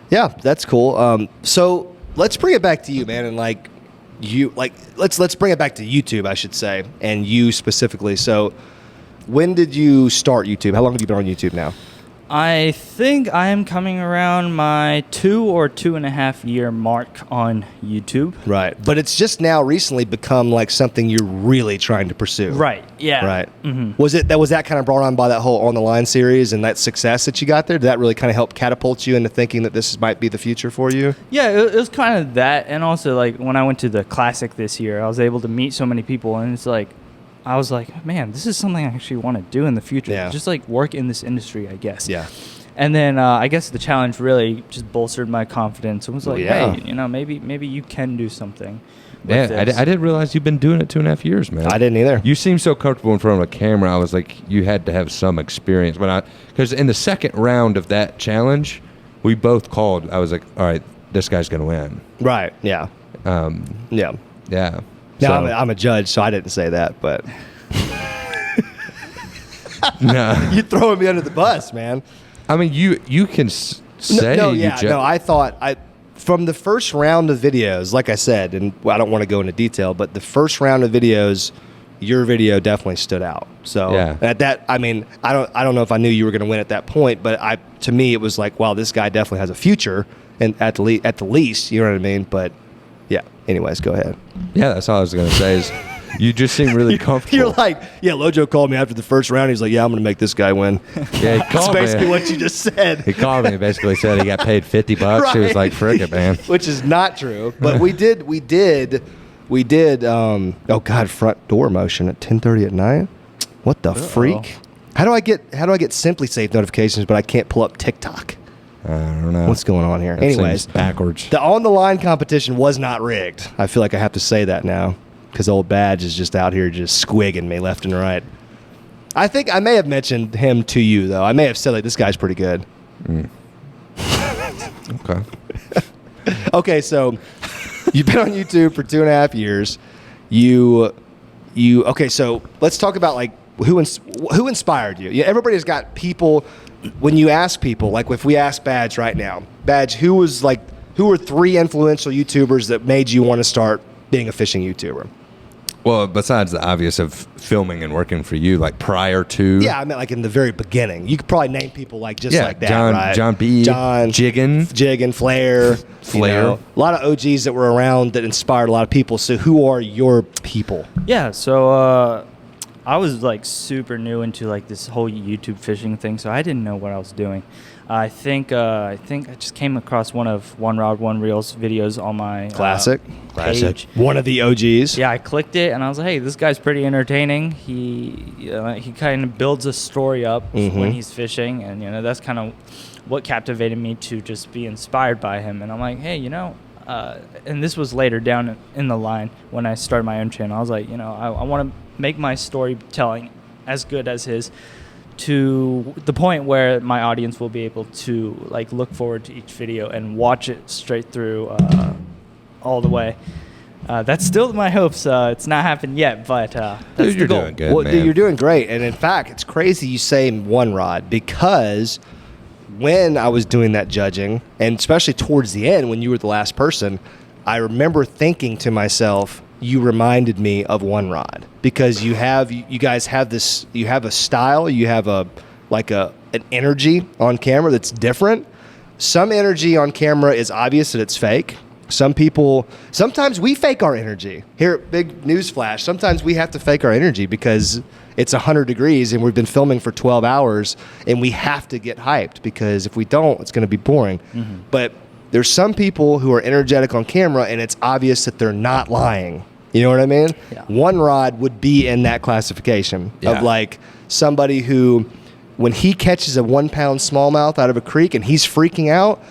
yeah, that's cool. So let's bring it back to you, man, and let's bring it back to YouTube, I should say, and you specifically. So when did you start YouTube? How long have you been on YouTube now? I think I am coming around my 2 or 2.5 year mark on YouTube. Right. But it's just now recently become like something you're really trying to pursue. Right. Yeah. Right. Mm-hmm. Was that kind of brought on by that whole On the Line series and that success that you got there? Did that really kind of help catapult you into thinking that this might be the future for you? Yeah, it was kind of that. And also, like, when I went to the Classic this year, I was able to meet so many people, and it's like, I was like, man, this is something I actually want to do in the future. Yeah. Just like work in this industry, I guess. Yeah. And then I guess the challenge really just bolstered my confidence. It was like, hey, maybe you can do something. Yeah, I didn't realize you've been doing it 2.5 years, man. I didn't either. You seem so comfortable in front of a camera. I was like, you had to have some experience. Because in the second round of that challenge, we both called. I was like, all right, this guy's going to win. Right. Yeah. Yeah. Now, I'm a judge, so I didn't say that, but... No. You're throwing me under the bus, man. I mean, you can say... I thought... From the first round of videos, like I said, and I don't want to go into detail, but the first round of videos, your video definitely stood out. So at that, I mean, I don't know if I knew you were going to win at that point, but to me, it was like, wow, this guy definitely has a future, and at the least, you know what I mean? But... yeah. anyways, go ahead. Yeah, that's all I was gonna say. Is you just seem really comfortable. You're like, yeah. Lojo called me after the first round. He's like, yeah, I'm gonna make this guy win. Yeah, he That's called basically me. what you just said. He called me and basically said he got paid $50. He was Right. like, "Frick it, man." Which is not true, but we did. Oh God, front door motion at 10:30 at night. What the freak? How do I get Simply Safe notifications, but I can't pull up TikTok? I don't know. What's going on here? That Anyways, seems backwards. the on the line competition was not rigged. I feel like I have to say that now because old Badge is just out here just squigging me left and right. I think I may have mentioned him to you though. I may have said like this guy's pretty good. Okay. Okay, so you've been on YouTube for 2.5 years. Okay, so let's talk about like who inspired you. Yeah, everybody's got people. When you ask people, like if we ask Badge right now, Badge, who were 3 influential YouTubers that made you want to start being a fishing YouTuber? Well, besides the obvious of filming and working for you, like prior to. Yeah, I meant like in the very beginning. You could probably name people like just like that, John, right? John B. John, Jiggin, Flair. Flair. A lot of OGs that were around that inspired a lot of people. So who are your people? Yeah, so I was like super new into like this whole YouTube fishing thing, so I didn't know what I was doing. I think I just came across one of One Rod One Reel's videos on my Classic. page. One of the OGs. Yeah, I clicked it and I was like, hey, this guy's pretty entertaining. He kind of builds a story up when he's fishing, and that's kind of what captivated me to just be inspired by him. And I'm like, hey, and this was later down in the line when I started my own channel. I was like, I want to make my storytelling as good as his, to the point where my audience will be able to like look forward to each video and watch it straight through all the way. That's still my hopes. It's not happened yet, but that's Dude, the you're goal. doing good, Well, man. dude, you're doing great. And in fact, it's crazy you say One Rod, because when I was doing that judging, and especially towards the end when you were the last person, I remember thinking to myself, you reminded me of One Rod, because you guys have this, you have a style, you have an energy on camera that's different. Some energy on camera is obvious that it's fake. Sometimes we fake our energy. Here, big news flash. Sometimes we have to fake our energy because it's 100 degrees and we've been filming for 12 hours and we have to get hyped, because if we don't, it's going to be boring. Mm-hmm. But there's some people who are energetic on camera and it's obvious that they're not lying. You know what I mean? Yeah. One Rod would be in that classification Yeah. of like somebody who, when he catches a 1 pound smallmouth out of a creek and he's freaking out,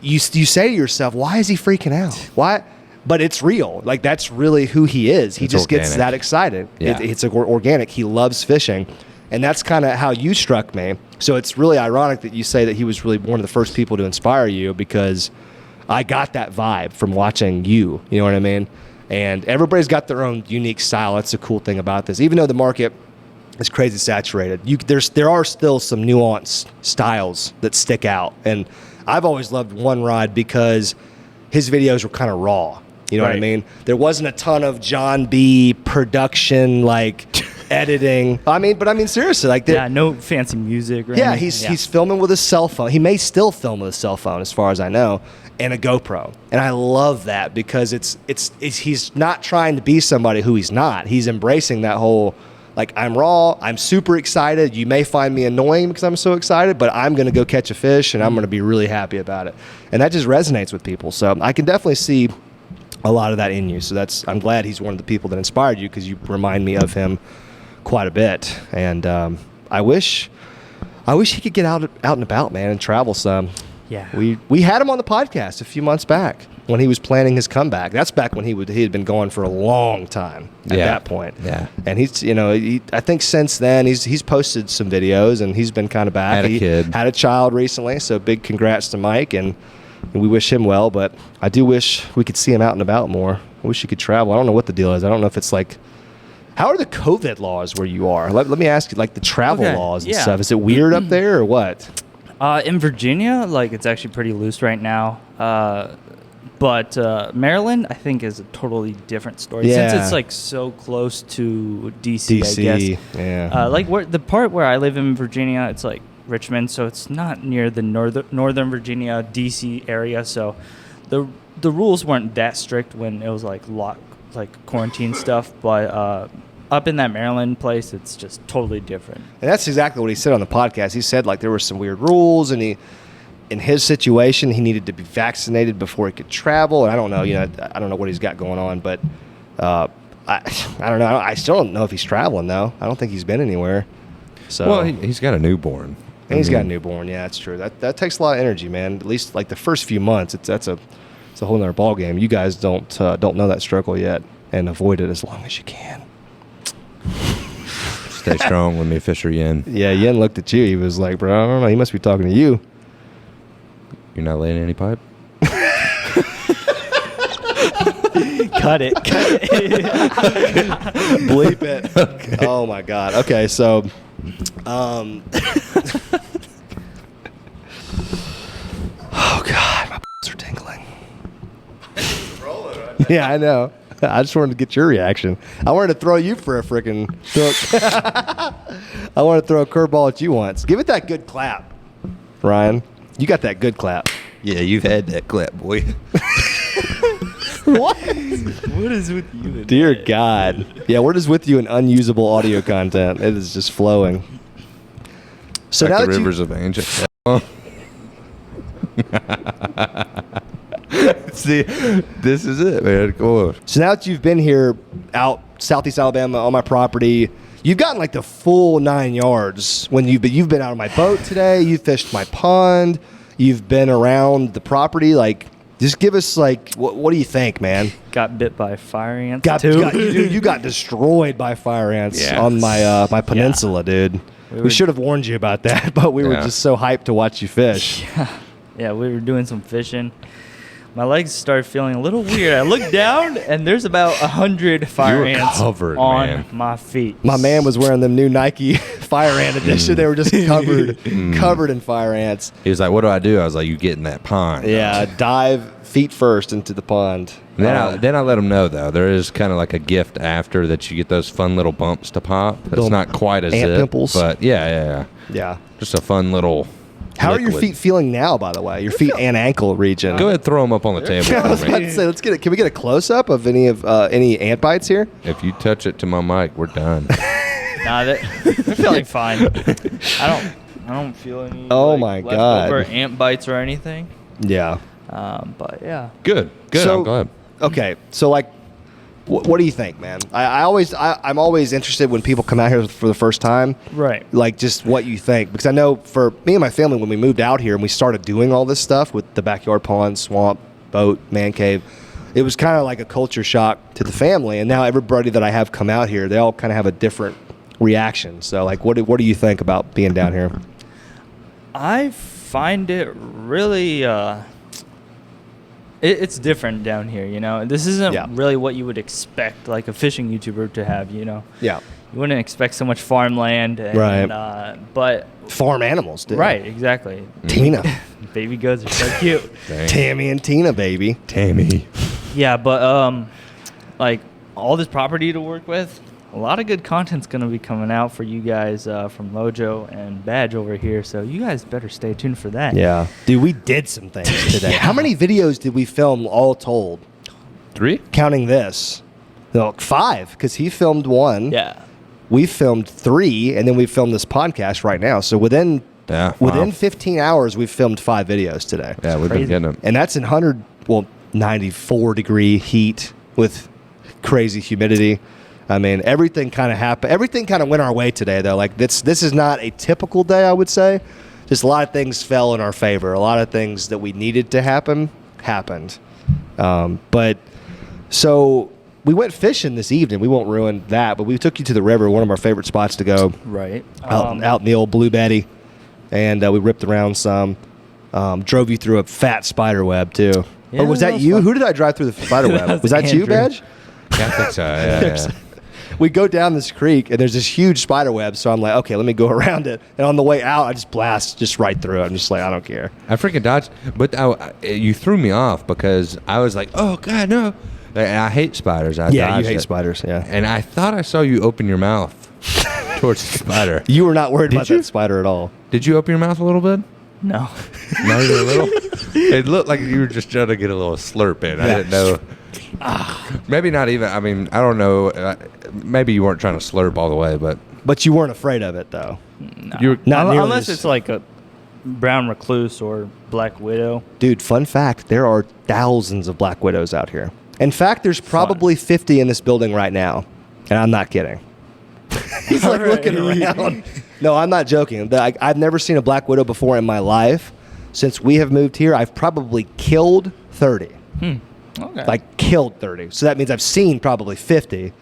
you say to yourself, why is he freaking out? Why? But it's real. Like, that's really who he is. He It's just gets organic. that excited. Yeah. It's organic. He loves fishing. And that's kind of how you struck me. So it's really ironic that you say that he was really one of the first people to inspire you, because I got that vibe from watching you. You know what I mean? And everybody's got their own unique style. That's the cool thing about this. Even though the market is crazy saturated, there are still some nuanced styles that stick out. And I've always loved One Rod because his videos were kind of raw. You know what I Right. mean? There wasn't a ton of John B. production, like editing. I mean, seriously, like Yeah, no fancy music or yeah, anything. he's filming with a cell phone. He may still film with a cell phone, as far as I know, and a GoPro. And I love that, because it's he's not trying to be somebody who he's not. He's embracing that whole, like, I'm raw, I'm super excited. You may find me annoying because I'm so excited, but I'm going to go catch a fish and I'm going to be really happy about it. And that just resonates with people. So I can definitely see a lot of that in you. So I'm glad he's one of the people that inspired you, because you remind me of him quite a bit. And I wish he could get out and about, man, and travel some. Yeah. We had him on the podcast a few months back when he was planning his comeback. That's back when he had been going for a long time at Yeah. that point. Yeah. And he's, I think since then he's posted some videos and he's been kind of back. Had a He kid. had a child recently, so big congrats to Mike, and we wish him well. But I do wish we could see him out and about more. I wish he could travel. I don't know what the deal is. I don't know if it's like, how are the COVID laws where you are? Let me ask you, like, the travel Okay, laws and yeah. stuff. Is it weird up there or what? In Virginia, like, it's actually pretty loose right now. But Maryland, I think, is a totally different story. Yeah. Since it's like so close to DC, I DC, guess. yeah. Like the part where I live in Virginia, it's like Richmond, so it's not near the northern Virginia, DC area. So the rules weren't that strict when it was like quarantine stuff, but up in that Maryland place, it's just totally different. And that's exactly what he said on the podcast. He said like there were some weird rules, and in his situation, he needed to be vaccinated before he could travel. And I don't know, I don't know what he's got going on, but I don't know. I still don't know if he's traveling though. I don't think he's been anywhere. So well, he's got a newborn. And he's got a newborn. Yeah, that's true. That takes a lot of energy, man. At least like the first few months, it's a whole nother ball game. You guys don't know that struggle yet, and avoid it as long as you can. Stay strong with me, FisherYin. Yeah, Yin looked at you. He was like, bro, I don't know. He must be talking to you. You're not laying any pipe? Cut it. Bleep it. Okay. Oh, my God. Okay, so... oh, God. My balls are tingling. Yeah, I know. I just wanted to get your reaction. I wanted to throw you for a freaking hook. I want to throw a curveball at you once. Give it that good clap, Ryan. You got that good clap. Yeah, you've had that clap, boy. What? What is with you? Dear God. Yeah, we're just with you in unusable audio content. It is just flowing. So like now the that rivers of Angel. See, this is it, man. Go on. So now that you've been here out Southeast Alabama on my property, you've gotten like the full 9 yards. When you've been out on my boat today, you fished my pond, you've been around the property. Like, just give us like, what do you think, man? Got bit by fire ants too. You got destroyed by fire ants Yes. on my my peninsula, dude. We should have warned you about that, but we were just so hyped to watch you fish. Yeah, we were doing some fishing. My legs started feeling a little weird. I looked down, and there's about 100 fire ants covered, on man. my feet. My man was wearing them new Nike Fire Ant edition. They were just covered in fire ants. He was like, what do I do? I was like, you get in that pond. Yeah, dive feet first into the pond. Then I let him know, though. There is kind of like a gift after that you get those fun little bumps to pop. It's Little not quite as ant it, pimples? but yeah. Yeah. Just a fun little How are your liquid. feet feeling now, by the way? Your feet and ankle region. Go ahead, throw them up on the table I was for about me. to say, let's get it. Can we get a close up of any ant bites here? If you touch it to my mic, we're done. Nah, they're feeling fine. I don't feel any. Oh my God. leftover ant bites or anything. Yeah. But yeah. Good. So- I'm glad. Okay, so like, what do you think, man? I'm always interested when people come out here for the first time. Right. Like just what you think, because I know for me and my family when we moved out here and we started doing all this stuff with the backyard pond, swamp, boat, man cave, it was kind of like a culture shock to the family. And now everybody that I have come out here, they all kind of have a different reaction. So like, what do you think about being down here? I find it really. It's different down here, you know. This isn't really what you would expect, like a fishing YouTuber to have, you know. Yeah. You wouldn't expect so much farmland, and, Right. but Farm animals, dude. right, exactly. Tina. Baby goats are so cute. Dang. Tammy and Tina, baby. Tammy. Yeah, but like all this property to work with, a lot of good content's gonna be coming out for you guys from Lojo and Badge over here. So you guys better stay tuned for that. Yeah. Dude, we did some things today. Yeah. How many videos did we film all told? 3? Counting this. No, 5, because he filmed 1. Yeah. We filmed 3, and then we filmed this podcast right now. So within Yeah. Wow. 15 hours, we've filmed 5 videos today. Yeah, we've been Crazy. getting them. And that's in 94-degree heat with crazy humidity. I mean, everything kind of happened. Everything kind of went our way today, though. Like, this is not a typical day, I would say. Just a lot of things fell in our favor. A lot of things that we needed to happen happened. But so we went fishing this evening. We won't ruin that, but we took you to the river, one of our favorite spots to go. Right. Out in the old Blue Betty, and we ripped around some. Drove you through a fat spider web too. Yeah, Or was that was you? fun. Who did I drive through the spider web? was Was that you, Andrew. Badge? Yeah, I think so. Yeah. We go down this creek and there's this huge spider web. So I'm like, okay, let me go around it. And on the way out, I just blast just right through it. I'm just like, I don't care. I freaking dodged, but you threw me off because I was like, "Oh God, no!" I hate spiders. I Yeah, you dodged hate it. spiders. Yeah. And I thought I saw you open your mouth towards the spider. You were not worried about you? that spider at all. Did you open your mouth a little bit? No. Not even a little? It looked like you were just trying to get a little slurp in. I didn't know. Maybe not even. I mean, I don't know. Maybe you weren't trying to slurp all the way, but. But you weren't afraid of it, though. No. You're not nearly unless as- it's like a brown recluse or black widow. Dude, fun fact, there are thousands of black widows out here. In fact, there's probably 50 in this building right now. And I'm not kidding. He's like looking around. No, I'm not joking. I've never seen a black widow before in my life. Since we have moved here, I've probably killed 30. Okay. Like killed 30. So that means I've seen probably 50.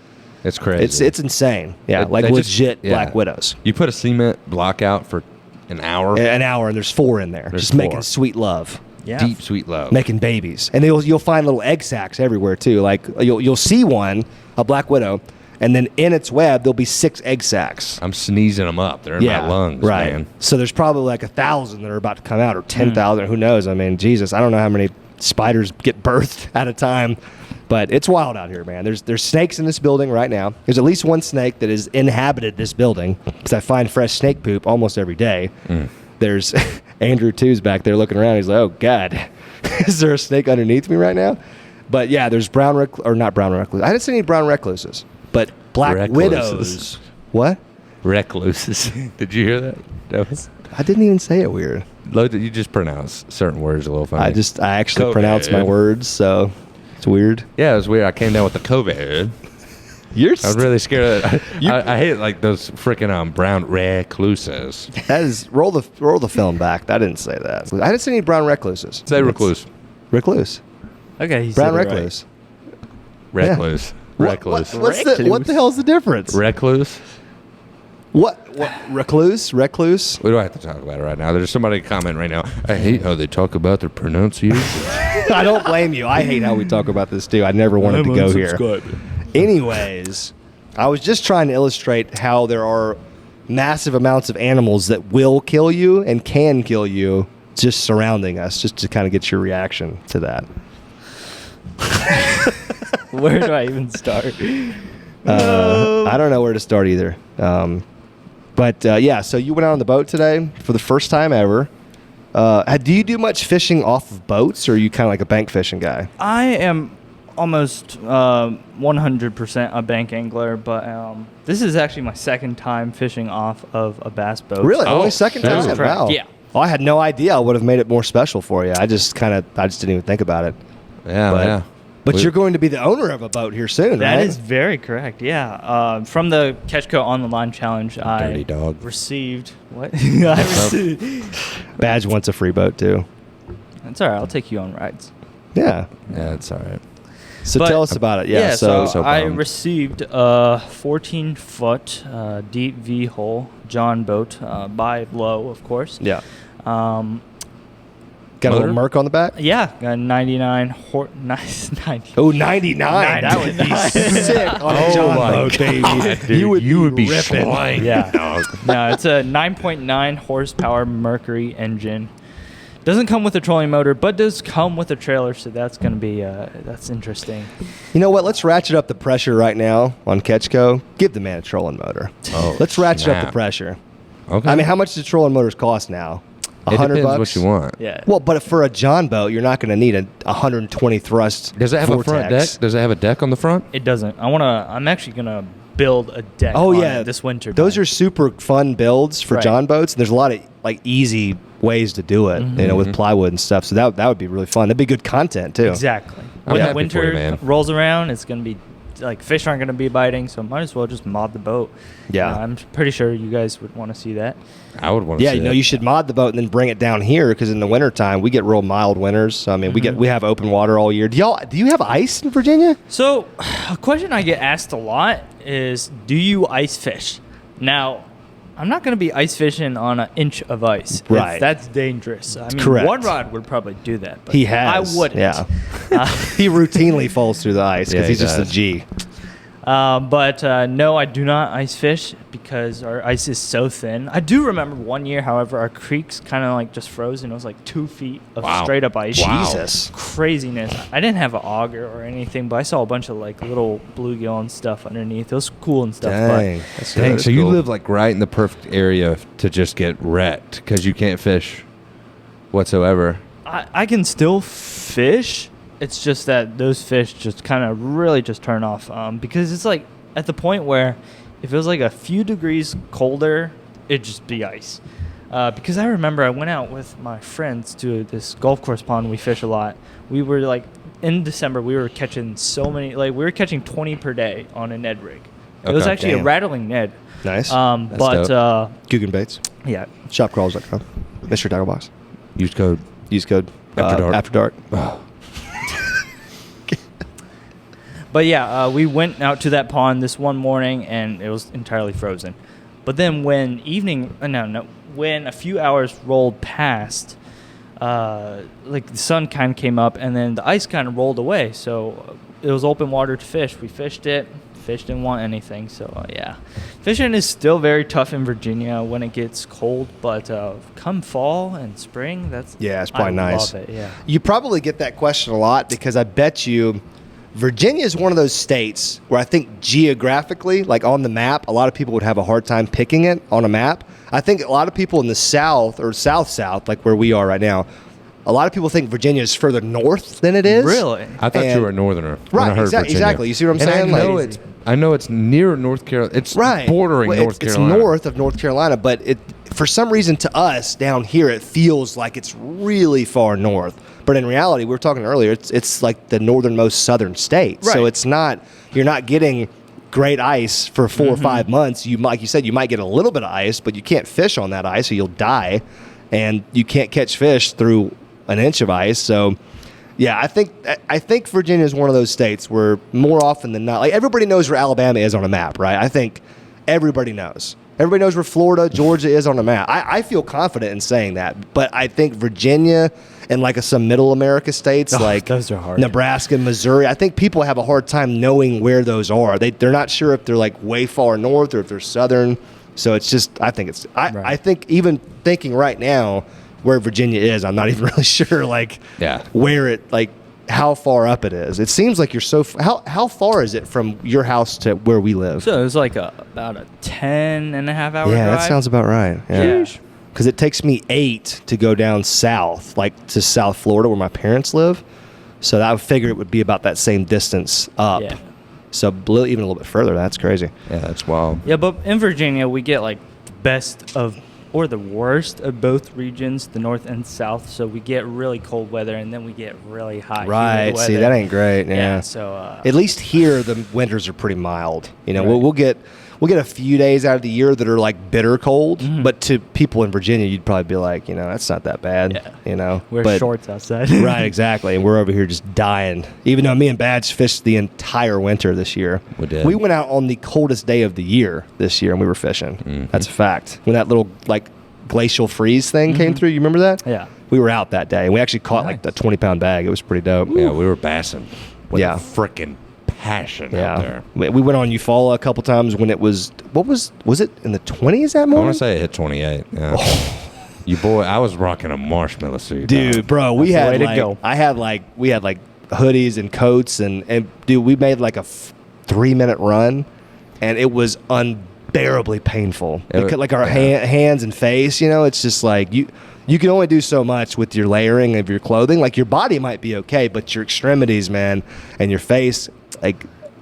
It's crazy. It's insane. Yeah, They like just- legit yeah. black widows. You put a cement block out for an hour. An hour and there's 4 in there. There's Just making 4. sweet love. yeah. Deep, sweet love. Making babies. And you'll find little egg sacs everywhere too. Like you'll see one, a black widow, and then in its web there'll be 6 egg sacs. I'm sneezing them up. They're in my lungs, right. man. So there's probably like 1,000 that are about to come out, or 10,000. Who knows? I mean, Jesus, I don't know how many spiders get birthed at a time, but it's wild out here, man. There's snakes in this building right now. There's at least one snake that has inhabited this building because I find fresh snake poop almost every day. There's Andrew too's back there looking around. He's like, oh God, is there a snake underneath me right now? But yeah, there's not brown recluse. I didn't see any brown recluses, but black Recluses. widows. What? Recluses. Did you hear that? That was. I didn't even say it weird. You just pronounce certain words a little funny. I actually COVID. pronounce my words, so it's weird. Yeah, it was weird. I came down with the COVID. You're I was really scared of that. I hate like those freaking brown recluses. that is roll the film back. I didn't say that. I didn't see any brown recluses. Say recluse. Recluse. Okay. He Brown said it right. recluse. Recluse. Recluse. What the hell's the difference? Recluse. What recluse? Recluse? We don't have to talk about it right now. There's somebody commenting right now. I hate how they talk about their pronunciation. I don't blame you. I hate how we talk about this too. I never wanted to go here. Anyways, I was just trying to illustrate how there are massive amounts of animals that will kill you and can kill you just surrounding us, just to kind of get your reaction to that. Where do I even start? I don't know where to start either. But yeah, so you went out on the boat today for the first time ever. Do you do much fishing off of boats, or are you kind of like a bank fishing guy? I am almost 100% a bank angler, but this is actually my second time fishing off of a bass boat. Really? Oh, Only second that's time? correct. Wow. Yeah. Oh, I had no idea. I would have made it more special for you. I just didn't even think about it. Yeah, But- yeah. But We- you're going to be the owner of a boat here soon, That right? is very correct. Yeah. From the Catch Co on the line challenge, I Dirty dog. received what? I received. Badge wants a free boat too. That's all right. I'll take you on rides. Yeah. Yeah, it's all right. So But- tell us about it. Yeah. so so I bummed. received a 14-foot deep V hull John boat by Lowe, of course. yeah. Um, Got a Motor? little Merc on the back. yeah, got a 99 nice 90. Oh, 99. That would be 99. sick on a Oh John my boat, baby. God, dude, you would be ripping. flying. Yeah. dog. No, it's a 9.9 horsepower Mercury engine. Doesn't come with a trolling motor, but does come with a trailer, so that's going to be that's interesting. You know what? Let's ratchet up the pressure right now on Ketchco. Give the man a trolling motor. Oh, Let's ratchet up the snap. pressure. Okay. I mean, how much do trolling motors cost now? it depends $100? what you want. Yeah. Well, but for a John boat, you're not going to need a 120 thrust. Does it have a front Vortex. deck? Does it have a deck on the front? It doesn't. I'm actually going to build a deck Oh on yeah, it this winter. Those time. are super fun builds for Right. John boats. And there's a lot of like easy ways to do it, you know, with plywood and stuff. So that would be really fun. That'd be good content too. Exactly. I'm When the happy for you, winter man. rolls around, it's going to be like fish aren't going to be biting, so might as well just mod the boat. Yeah. I'm pretty sure you guys would want to see that. I would want to Yeah, see you know, it. you should mod the boat and then bring it down here because in the wintertime we get real mild winters. So, I mean, we have open water all year. Do you have ice in Virginia? So, a question I get asked a lot is, do you ice fish? Now, I'm not going to be ice fishing on an inch of ice. Right. That's dangerous. I mean, Correct. one rod would probably do that. But He has. I wouldn't. Yeah. Uh, He routinely falls through the ice Yeah, because he he's just a does. G. But no, I do not ice fish because our ice is so thin. I do remember one year, however, our creeks kind of like just froze and it was like 2 feet of Wow. straight up ice. Wow. Jesus. Craziness. I didn't have an auger or anything, but I saw a bunch of like little bluegill and stuff underneath. It was cool and stuff. Dang. That's Dang, good. so you live like right in the perfect area to just get wrecked because you can't fish. whatsoever. I can still fish. It's just that those fish just kind of really just turn off because it's like at the point where if it was like a few degrees colder, it'd just be ice. Because I remember I went out with my friends to this golf course pond. We fish a lot. We were like in December. We were catching so many. Like we were catching 20 per day on a Ned rig. It was actually a rattling Ned. Nice. But Guggen Baits. yeah. Shopcrawls.com. Mr. Tackle Box. Use code. After dark. Oh. But yeah, we went out to that pond this one morning, and it was entirely frozen. But then when when a few hours rolled past, like the sun kind of came up, and then the ice kind of rolled away. So it was open water to fish. We fished it. Fish didn't want anything. So yeah, fishing is still very tough in Virginia when it gets cold. But come fall and spring, it's probably nice. Love it, yeah. You probably get that question a lot because I bet you Virginia is one of those states where I think geographically, like on the map, a lot of people would have a hard time picking it on a map. I think a lot of people in the South or South, like where we are right now, a lot of people think Virginia is further north than it is. Really? I thought you were a northerner. Right, exactly. You see what I'm saying? I know it's near North Carolina. It's bordering North Carolina. It's north of North Carolina, but for some reason to us down here, it feels like it's really far north. But in reality, we were talking earlier, it's like the northernmost southern state. Right. So it's not, you're not getting great ice for 4 or 5 months. Like you said, you might get a little bit of ice, but you can't fish on that ice or you'll die. And you can't catch fish through an inch of ice. So yeah, I think Virginia is one of those states where more often than not, like everybody knows where Alabama is on a map, right? I think everybody knows. Everybody knows where Florida, Georgia is on the map. I feel confident in saying that, but I think Virginia and like some middle America states like those are hard. Nebraska, Missouri, I think people have a hard time knowing where those are. They're not sure if they're like way far north or if they're southern. So it's just, I think even thinking right now where Virginia is, I'm not even really sure where it, like how far up it is. It seems like you're so, how far is it from your house to where we live? So it was like about a 10.5 hour drive. Yeah, that sounds about right. Yeah. Because it takes me 8 to go down south, like to South Florida where my parents live. So I figured it would be about that same distance up. Yeah. So even a little bit further. That's crazy. Yeah, that's wild. Yeah, but in Virginia, we get like the best of or the worst of both regions, the north and south. So we get really cold weather, and then we get really hot right. weather. See, that ain't great. Yeah. So at least here, the winters are pretty mild. You know, we'll get a few days out of the year that are like bitter cold, but to people in Virginia, you'd probably be like, that's not that bad. Yeah. You know, wear shorts outside. Right, exactly. And we're over here just dying. Even though me and Badge fished the entire winter this year. We did. We went out on the coldest day of the year this year, and we were fishing. Mm-hmm. That's a fact. When that little like glacial freeze thing came through, you remember that? Yeah. We were out that day, and we actually caught like a 20-pound bag. It was pretty dope. Yeah, we were bassing with a frickin' passion out there. We went on Eufaula a couple times when it was, was it in the 20s that morning? I want to say it hit 28. Yeah. I was rocking a marshmallow suit. Dude, bro, we had hoodies and coats and dude, we made like a 3-minute run, and it was unbearably painful. Like our hands and face, it's just like you can only do so much with your layering of your clothing. Like your body might be okay, but your extremities, man, and your face,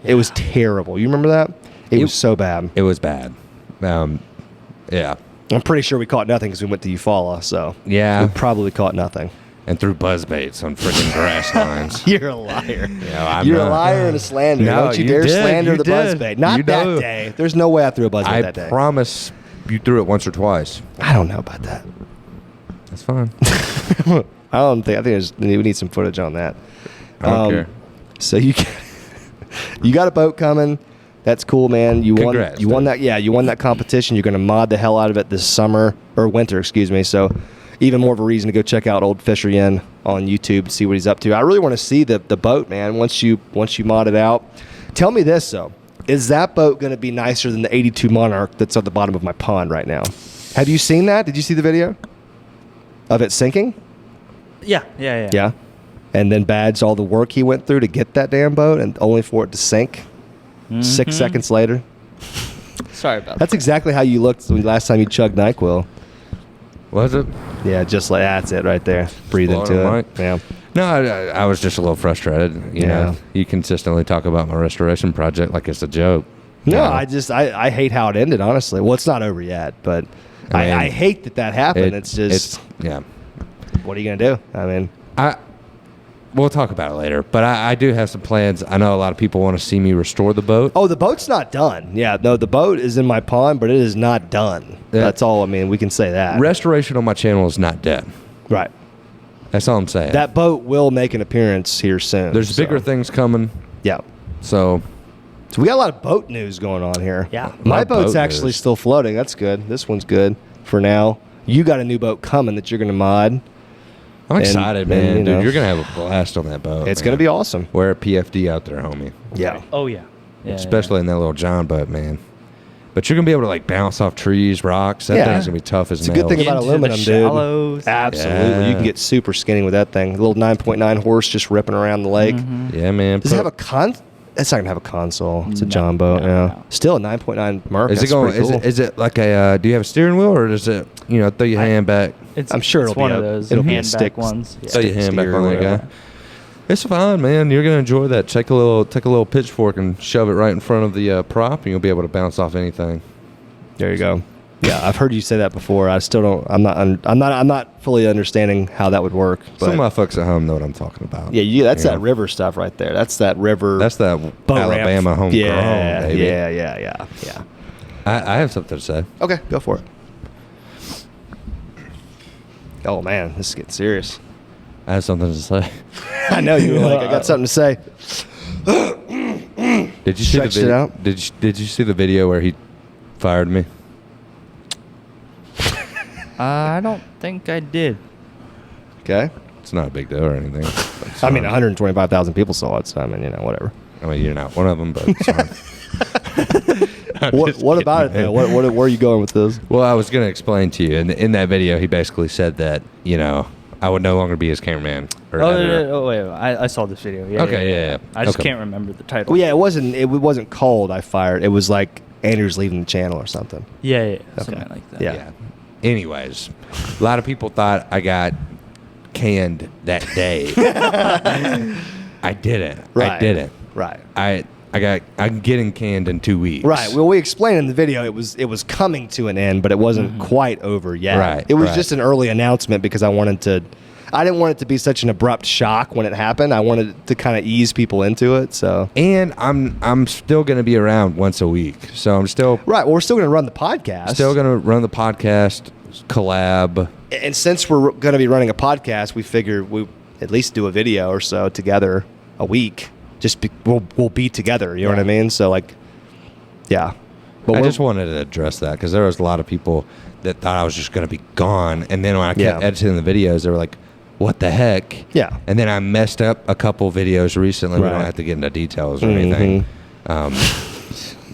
it was terrible. You remember that? It was so bad. It was bad. Yeah. I'm pretty sure we caught nothing because we went to Eufaula, so yeah, we probably caught nothing. And threw buzzbaits on freaking grass lines. You're a liar. Yeah, You're a liar and a slanderer. No, don't you dare slander the buzzbait. Not that day. There's no way I threw a buzzbait that day. I promise you threw it once or twice. I don't know about that. That's fine. I think we need some footage on that. I don't care. So you got a boat coming. That's cool, man. You won that. Yeah, you won that competition. You're going to mod the hell out of it this summer or winter, excuse me. So even more of a reason to go check out old FisherYin on YouTube to see what he's up to. I really want to see the boat, man. Once you mod it out, tell me this though: is that boat going to be nicer than the '82 Monarch that's at the bottom of my pond right now? Have you seen that? Did you see the video of it sinking? Yeah. Yeah. And then Badge all the work he went through to get that damn boat, and only for it to sink 6 seconds later. Sorry about that. That's exactly how you looked when last time you chugged NyQuil. Was it? Yeah, just like that's it right there. Breathe Blowing into the it. mic. Yeah. No, I was just a little frustrated. You know, you consistently talk about my restoration project like it's a joke. No, I hate how it ended, honestly. Well, it's not over yet, but I hate that happened. It's yeah. What are you going to do? I mean, we'll talk about it later, but I do have some plans. I know a lot of people want to see me restore the boat. Oh, the boat's not done. Yeah, no, the boat is in my pond, but it is not done. That's all. I mean, we can say that. Restoration on my channel is not dead. Right. That's all I'm saying. That boat will make an appearance here soon. There's bigger things coming. Yeah. So we got a lot of boat news going on here. Yeah. My boat's actually still floating. That's good. This one's good for now. You got a new boat coming that you're going to mod. I'm excited, man. you know, Dude, you're going to have a blast on that boat. It's going to be awesome. Wear a PFD out there, homie. Yeah. Oh yeah. Especially in that little John boat, man. But you're going to be able to like bounce off trees, rocks. That thing's going to be tough as nails. It's a good thing about aluminum, dude. Absolutely. Yeah. You can get super skinny with that thing. A little 9.9 horse just ripping around the lake. Yeah, man. Does it have a It's not gonna have a console. It's a John boat. No. Still a 9.9 Merc. Is it going? Is it like a? Do you have a steering wheel, or does it? You know, throw your hand back. I'm sure it's it'll one be of those it'll be a hand stick back ones. Throw your hand back steer on or that whatever. guy. It's fine, man. You're gonna enjoy that. Take a little pitchfork and shove it right in front of the prop, and you'll be able to bounce off anything. There you go. Yeah, I've heard you say that before. I still don't. I'm not fully understanding how that would work. But Some of my folks at home know what I'm talking about. yeah, that's You that know? river stuff right there. That's that river. That's that boat Alabama ramp. homegrown, baby. Yeah. I have something to say. Okay, go for it. Oh man, this is getting serious. I have something to say. I know you were like, I got something to say. Did you see the Stretched it video? out? Did you see the video where he fired me? I don't think I did. Okay. It's not a big deal or anything. It's I mean, fine. 125,000 people saw it, so I mean, whatever. I mean, you're not one of them, but it's fine. I'm What just about it kidding, though? man. Where are you going with this? Well, I was going to explain to you. In that video, he basically said that, I would no longer be his cameraman or editor. Wait. I saw this video. Yeah, Okay, yeah. I just Okay. can't remember the title. Well, yeah, it wasn't called I fired. It was like Andrew's leaving the channel or something. Yeah, something like that. Yeah. Anyways, a lot of people thought I got canned that day. I didn't. Right. I didn't. Right. I'm getting canned in 2 weeks. Right. Well, we explained in the video it was coming to an end, but it wasn't quite over yet. Right, It was right. just an early announcement because I didn't want it to be such an abrupt shock when it happened. I wanted to kind of ease people into it. So And I'm still going to be around once a week. So I'm still right. Well, we're still going to run the podcast. going to run the podcast, collab. And since we're going to be running a podcast, we figured we at least do a video or so together a week. We'll be together. You know what I mean? So like, yeah. But I we're- just wanted to address that because there was a lot of people that thought I was just going to be gone. And then when I kept editing the videos, they were like, what the heck? Yeah. And then I messed up a couple videos recently. We Right. don't have to get into details or anything.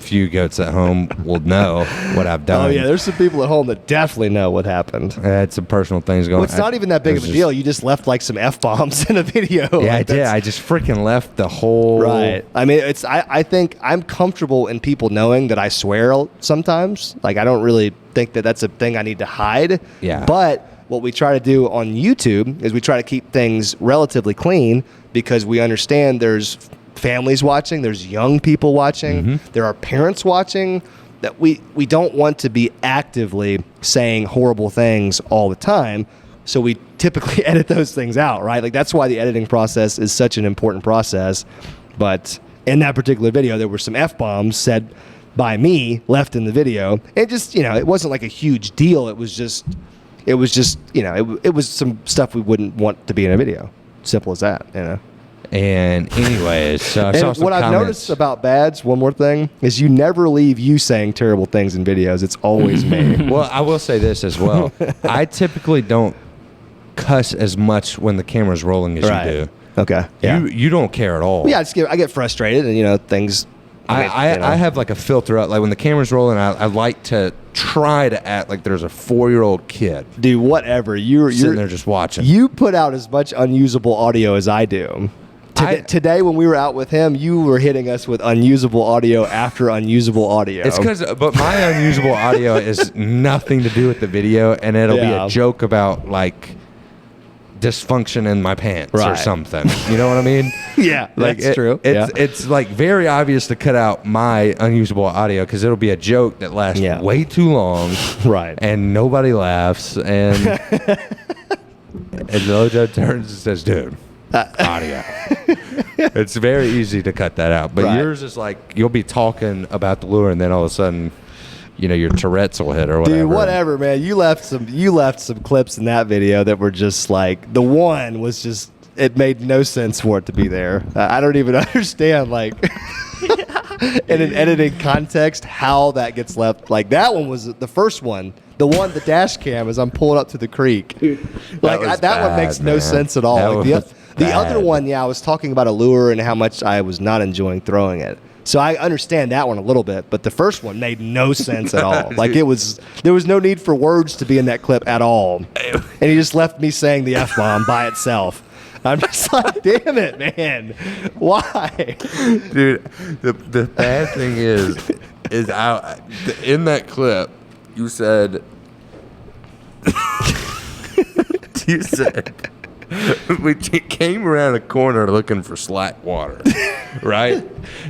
Few goats at home will know what I've done. Oh yeah, there's some people at home that definitely know what happened. I had some personal things going on. Well, it's not even that big of a deal. You just left like some F-bombs in a video. Yeah, Like, I did. that's- I just freaking left the whole. Right. I mean, I think I'm comfortable in people knowing that I swear sometimes. Like, I don't really think that that's a thing I need to hide. Yeah. But what we try to do on YouTube is we try to keep things relatively clean because we understand there's families watching, there's young people watching, there are parents watching, that we don't want to be actively saying horrible things all the time. So we typically edit those things out, right? Like that's why the editing process is such an important process. But in that particular video, there were some F-bombs said by me left in the video. It just, it wasn't like a huge deal. It was just, it was some stuff we wouldn't want to be in a video. Simple as that, And anyways, so I saw And some what I've comments. noticed about Bads, one more thing, is you never leave you saying terrible things in videos. It's always me. Well, I will say this as well. I typically don't cuss as much when the camera's rolling as Right. you do. Okay. Yeah. You don't care at all. Yeah, I get frustrated and things. I have like a filter up. Like when the camera's rolling, I like to try to act like there's a 4-year-old kid do whatever. You're sitting there just watching. You put out as much unusable audio as I do. Today, when we were out with him, you were hitting us with unusable audio after unusable audio. It's but my unusable audio is nothing to do with the video, and it'll be a joke about like dysfunction in my pants or something. You know what I mean? Yeah, like that's true. It's like very obvious to cut out my unusable audio because it'll be a joke that lasts way too long, right? And nobody laughs, and Lojo turns and says, "Dude, audio." It's very easy to cut that out, but yours is like you'll be talking about the lure, and then all of a sudden, you know, your Tourette's will hit or whatever. Dude, whatever, man. You left some clips in that video that were just like the one was just it made no sense for it to be there. I don't even understand like in an editing context how that gets left. Like that one was the first one. The dash cam as I'm pulling up to the creek. Like that one makes no sense at all. Like, the other one, I was talking about a lure and how much I was not enjoying throwing it. So I understand that one a little bit, but the first one made no sense at all. Like there was no need for words to be in that clip at all. And he just left me saying the F-bomb by itself. I'm just like, damn it, man. Why? Dude, the bad thing is in that clip, you said we came around a corner looking for slack water, right?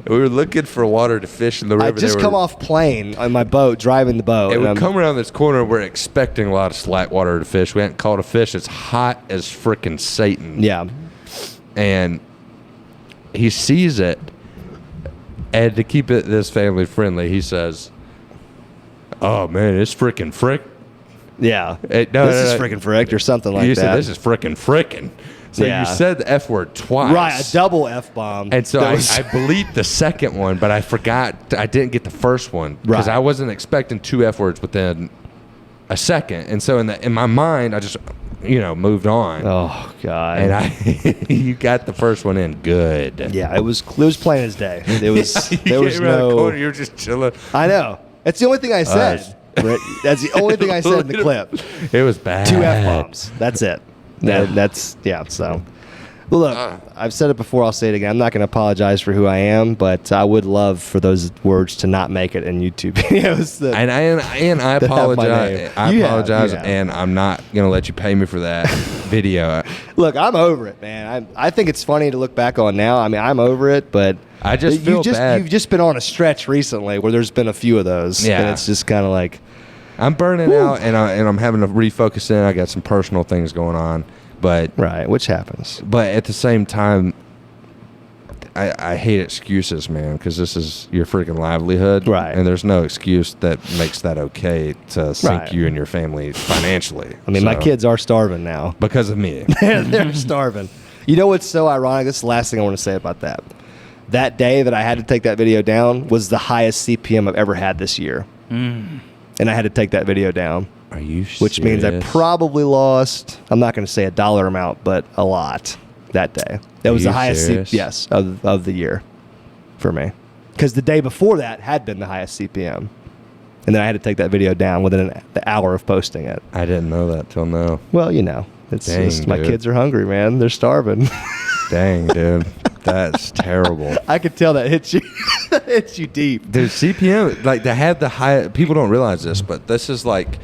We were looking for water to fish in the river. I just come off plane on my boat, driving the boat. And we come around this corner, we're expecting a lot of slack water to fish. We hadn't caught a fish. It's hot as freaking Satan. Yeah. And he sees it, and to keep it this family friendly, he says, "Oh, man, it's freaking frick." Yeah. This is freaking fricked or something like that. You said this is freaking. So you said the F word twice. Right, a double F-bomb. And so I bleeped the second one, but I forgot. I didn't get the first one because I wasn't expecting 2 F words within a second. And so in my mind, I just, moved on. Oh, God. And you got the first one in good. Yeah, it was plain as day. There was no... The corner, you were just chilling. I know. That's the only thing I said. That's the only thing I said in the clip. It was bad. 2 F-bombs. That's it. So, well, look, I've said it before. I'll say it again. I'm not going to apologize for who I am, but I would love for those words to not make it in YouTube videos. And I apologize. I apologize, and I'm not going to let you pay me for that video. Look, I'm over it, man. I think it's funny to look back on now. I mean, I'm over it, but I just feel bad. You've just been on a stretch recently where there's been a few of those. Yeah. And it's just kind of like... I'm burning out, and I'm having to refocus in. I got some personal things going on, but which happens. But at the same time, I hate excuses, man, because this is your freaking livelihood, right? And there's no excuse that makes that okay to sink you and your family financially. I mean, my kids are starving now because of me. They're starving. You know what's so ironic? This is the last thing I want to say about that. That day that I had to take that video down was the highest CPM I've ever had this year. And I had to take that video down. Are you serious? Which means I probably lost, I'm not going to say a dollar amount, but a lot that day. That was the highest of the year for me. Because the day before that had been the highest CPM. And then I had to take that video down within the hour of posting it. I didn't know that till now. Well, it's just my kids are hungry, man. They're starving. Dang, dude. That's terrible. I could tell that hits you. That hits you deep. Dude, CPM, like, they have the high. People don't realize this, but this is like,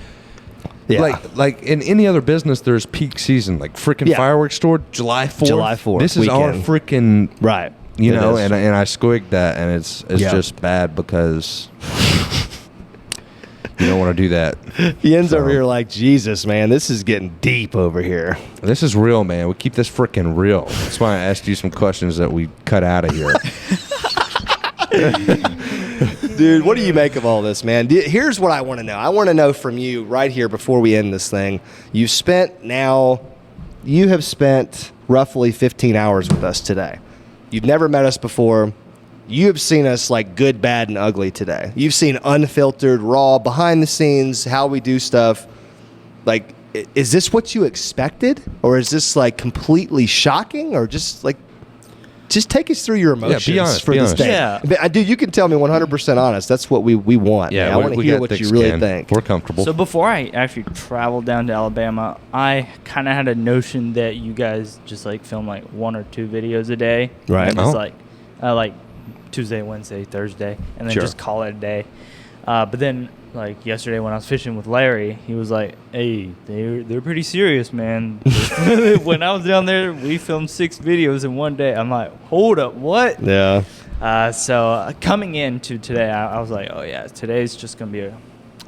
like in any other business, there's peak season. Like freaking fireworks store, July 4th. July 4th. This is our freaking right. And I squigged that, and it's just bad because you don't want to do that. Yin's over here like, Jesus, man, this is getting deep over here. This is real, man. We keep this freaking real. That's why I asked you some questions that we cut out of here. Dude, what do you make of all this, man? Here's what I want to know. I want to know from you right here before we end this thing. You have spent roughly 15 hours with us today. You've never met us before. You have seen us like good, bad, and ugly today. You've seen unfiltered, raw, behind the scenes, how we do stuff. Like, is this what you expected? Or is this like completely shocking? Or just like... just take us through your emotions be honest, for be this honest. day. Yeah. Dude, you can tell me 100% honest. That's what we want. Yeah, man. I want to we hear got what thick you really skin. think. We're comfortable. So before I actually traveled down to Alabama, I kind of had a notion that you guys just like film like 1 or 2 videos a day. Right. And just Oh. like Tuesday, Wednesday, Thursday, and then Sure. just call it a day. But then like yesterday when I was fishing with Larry, he was like, "Hey, they're pretty serious, man." When I was down there, we filmed 6 videos in one day. I'm like, "Hold up, what?" Yeah. So coming into today, I was like, "Oh yeah, today's just gonna be a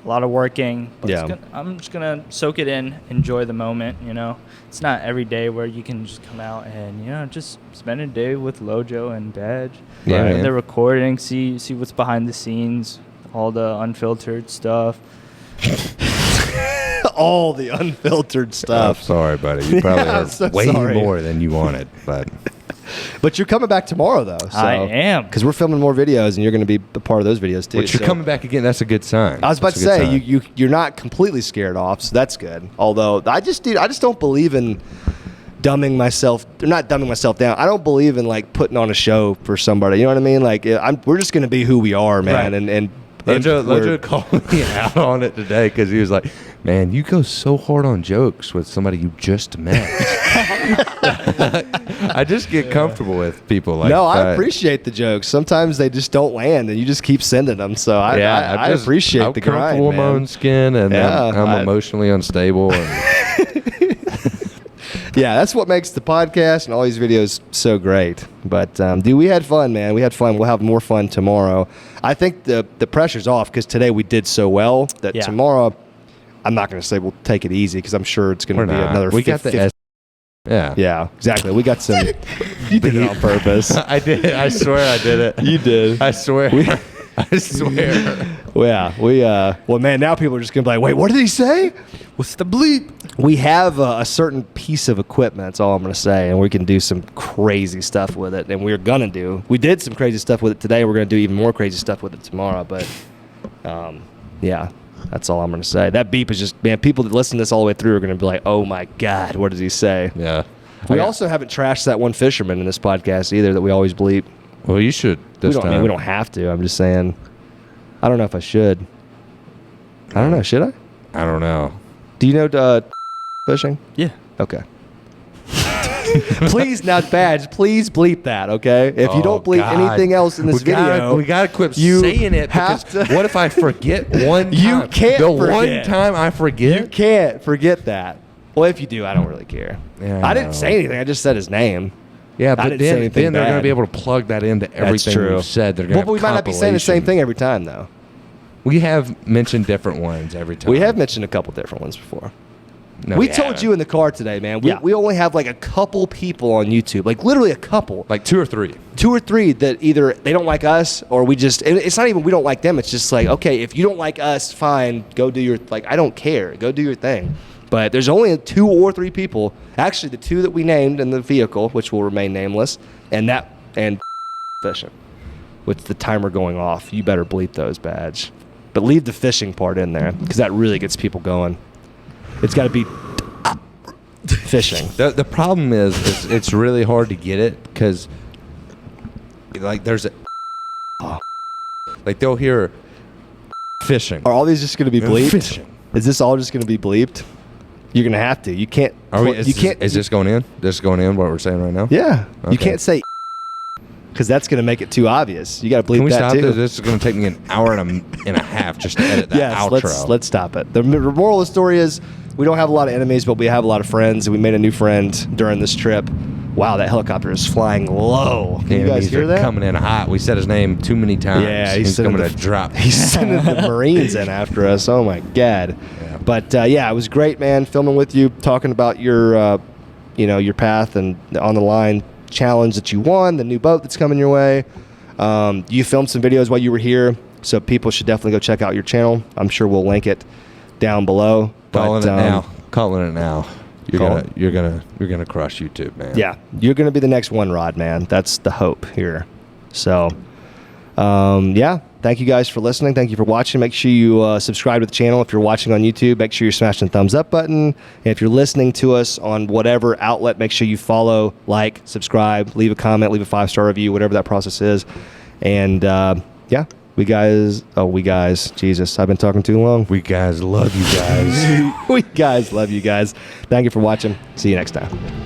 lot of working." But Yeah. I'm just gonna soak it in, enjoy the moment. You know, it's not every day where you can just come out and just spend a day with Lojo and Badge. Yeah, and man. they're recording, see what's behind the scenes, all the unfiltered stuff. All the unfiltered I'm stuff. sorry, buddy. You probably Yeah, I'm heard so way sorry. more than you wanted, but But you're coming back tomorrow, though. So, I am. because we're filming more videos, and you're going to be a part of those videos too. but you're so- coming back again. That's a good sign. I was about That's to a good say sign. you're not completely scared off, so that's good. Although I just don't believe in dumbing myself, not dumbing myself down. I don't believe in like putting on a show for somebody. You know what I mean? Like we're just going to be who we are, man. Right. And Lojo we're- called me out on it today because he was like, "Man, you go so hard on jokes with somebody you just met." I just get comfortable with people like no, that. I appreciate the jokes. Sometimes they just don't land, and you just keep sending them. So I appreciate I'm the comfortable grind, in my man. own skin, and Yeah, I'm emotionally unstable. And Yeah, that's what makes the podcast and all these videos so great. But, dude, we had fun, man. We had fun. We'll have more fun tomorrow. I think the pressure's off because today we did so well that Yeah. tomorrow, I'm not going to say we'll take it easy because I'm sure it's going to we're be not. another We got the 50 S. Yeah. Yeah, exactly. We got some. You did it on purpose. I did. I swear I did it. You did. I swear. I swear. Well, man, now people are just going to be like, wait, what did he say? What's the bleep? We have a certain piece of equipment, that's all I'm going to say, and we can do some crazy stuff with it, and we're going to do. We did some crazy stuff with it today. We're going to do even more crazy stuff with it tomorrow, but, yeah, that's all I'm going to say. That beep is just, man, people that listen to this all the way through are going to be like, oh, my God, what does he say? Yeah. We also haven't trashed that one fisherman in this podcast either that we always bleep. Well, you should this time. We don't have to. I'm just saying. I don't know if I should. I don't know. Should I? I don't know. Do you know fishing? Yeah. Okay. Please, not Badge. Please bleep that, okay? If you don't bleep God. anything else in this video, we gotta quit you saying it. have Because to- what if I forget one time? You can't The forget. one time I forget. you can't forget that. Well, if you do, I don't really care. Yeah, I I didn't know. say anything. I just said his name. Yeah, I but didn't say then anything they're going to bad. be able to plug that into everything true. you've said. They're going Well, but we might not be saying the same thing every time, though. We have mentioned different ones every time. We have mentioned a couple different ones before. No, we we told haven't. you in the car today, man. We, Yeah. we only have like a couple people on YouTube, like literally a couple. like 2 or 3. 2 or 3 that either they don't like us or we just, and it's not even we don't like them. It's just like, okay, if you don't like us, fine, go do your, like, I don't care. Go do your thing. But there's only 2 or 3 people, actually the 2 that we named in the vehicle, which will remain nameless, and fishing, with the timer going off. You better bleep those, Badge. But leave the fishing part in there because that really gets people going. It's got to be fishing. The problem is it's really hard to get it because like there's a like they'll hear fishing. Are all these just going to be bleeped? Fishing. Is this all just going to be bleeped? You're going to have to. You can't. Are we, you can't. is this going in? This going in what we're saying right now? Yeah. You Okay. can't say because that's going to make it too obvious. You got to bleep Can we that stop too. this? This is going to take me an hour and a half just to edit that Yes, outro. let's stop it. The moral of the story is we don't have a lot of enemies, but we have a lot of friends. We made a new friend during this trip. Wow, that helicopter is flying low. Can you guys Enemies hear are that? coming in hot. We said his name too many times. Yeah, he's sending coming to drop. He's sending the Marines in after us. Oh my God! Yeah. But yeah, it was great, man. Filming with you, talking about your, your path and the on the line challenge that you won, the new boat that's coming your way. You filmed some videos while you were here, so people should definitely go check out your channel. I'm sure we'll link it down below. Calling But, it now. Calling it now. Call You're gonna crush YouTube, man. Yeah, you're going to be the next One Rod, man. That's the hope here. So, Yeah, thank you guys for listening. Thank you for watching. Make sure you subscribe to the channel. If you're watching on YouTube, make sure you're smashing the thumbs up button. And if you're listening to us on whatever outlet, make sure you follow, like, subscribe, leave a comment, leave a 5-star review, whatever that process is. And yeah, we guys, Jesus, I've been talking too long. We guys love you guys. We guys love you guys. Thank you for watching. See you next time.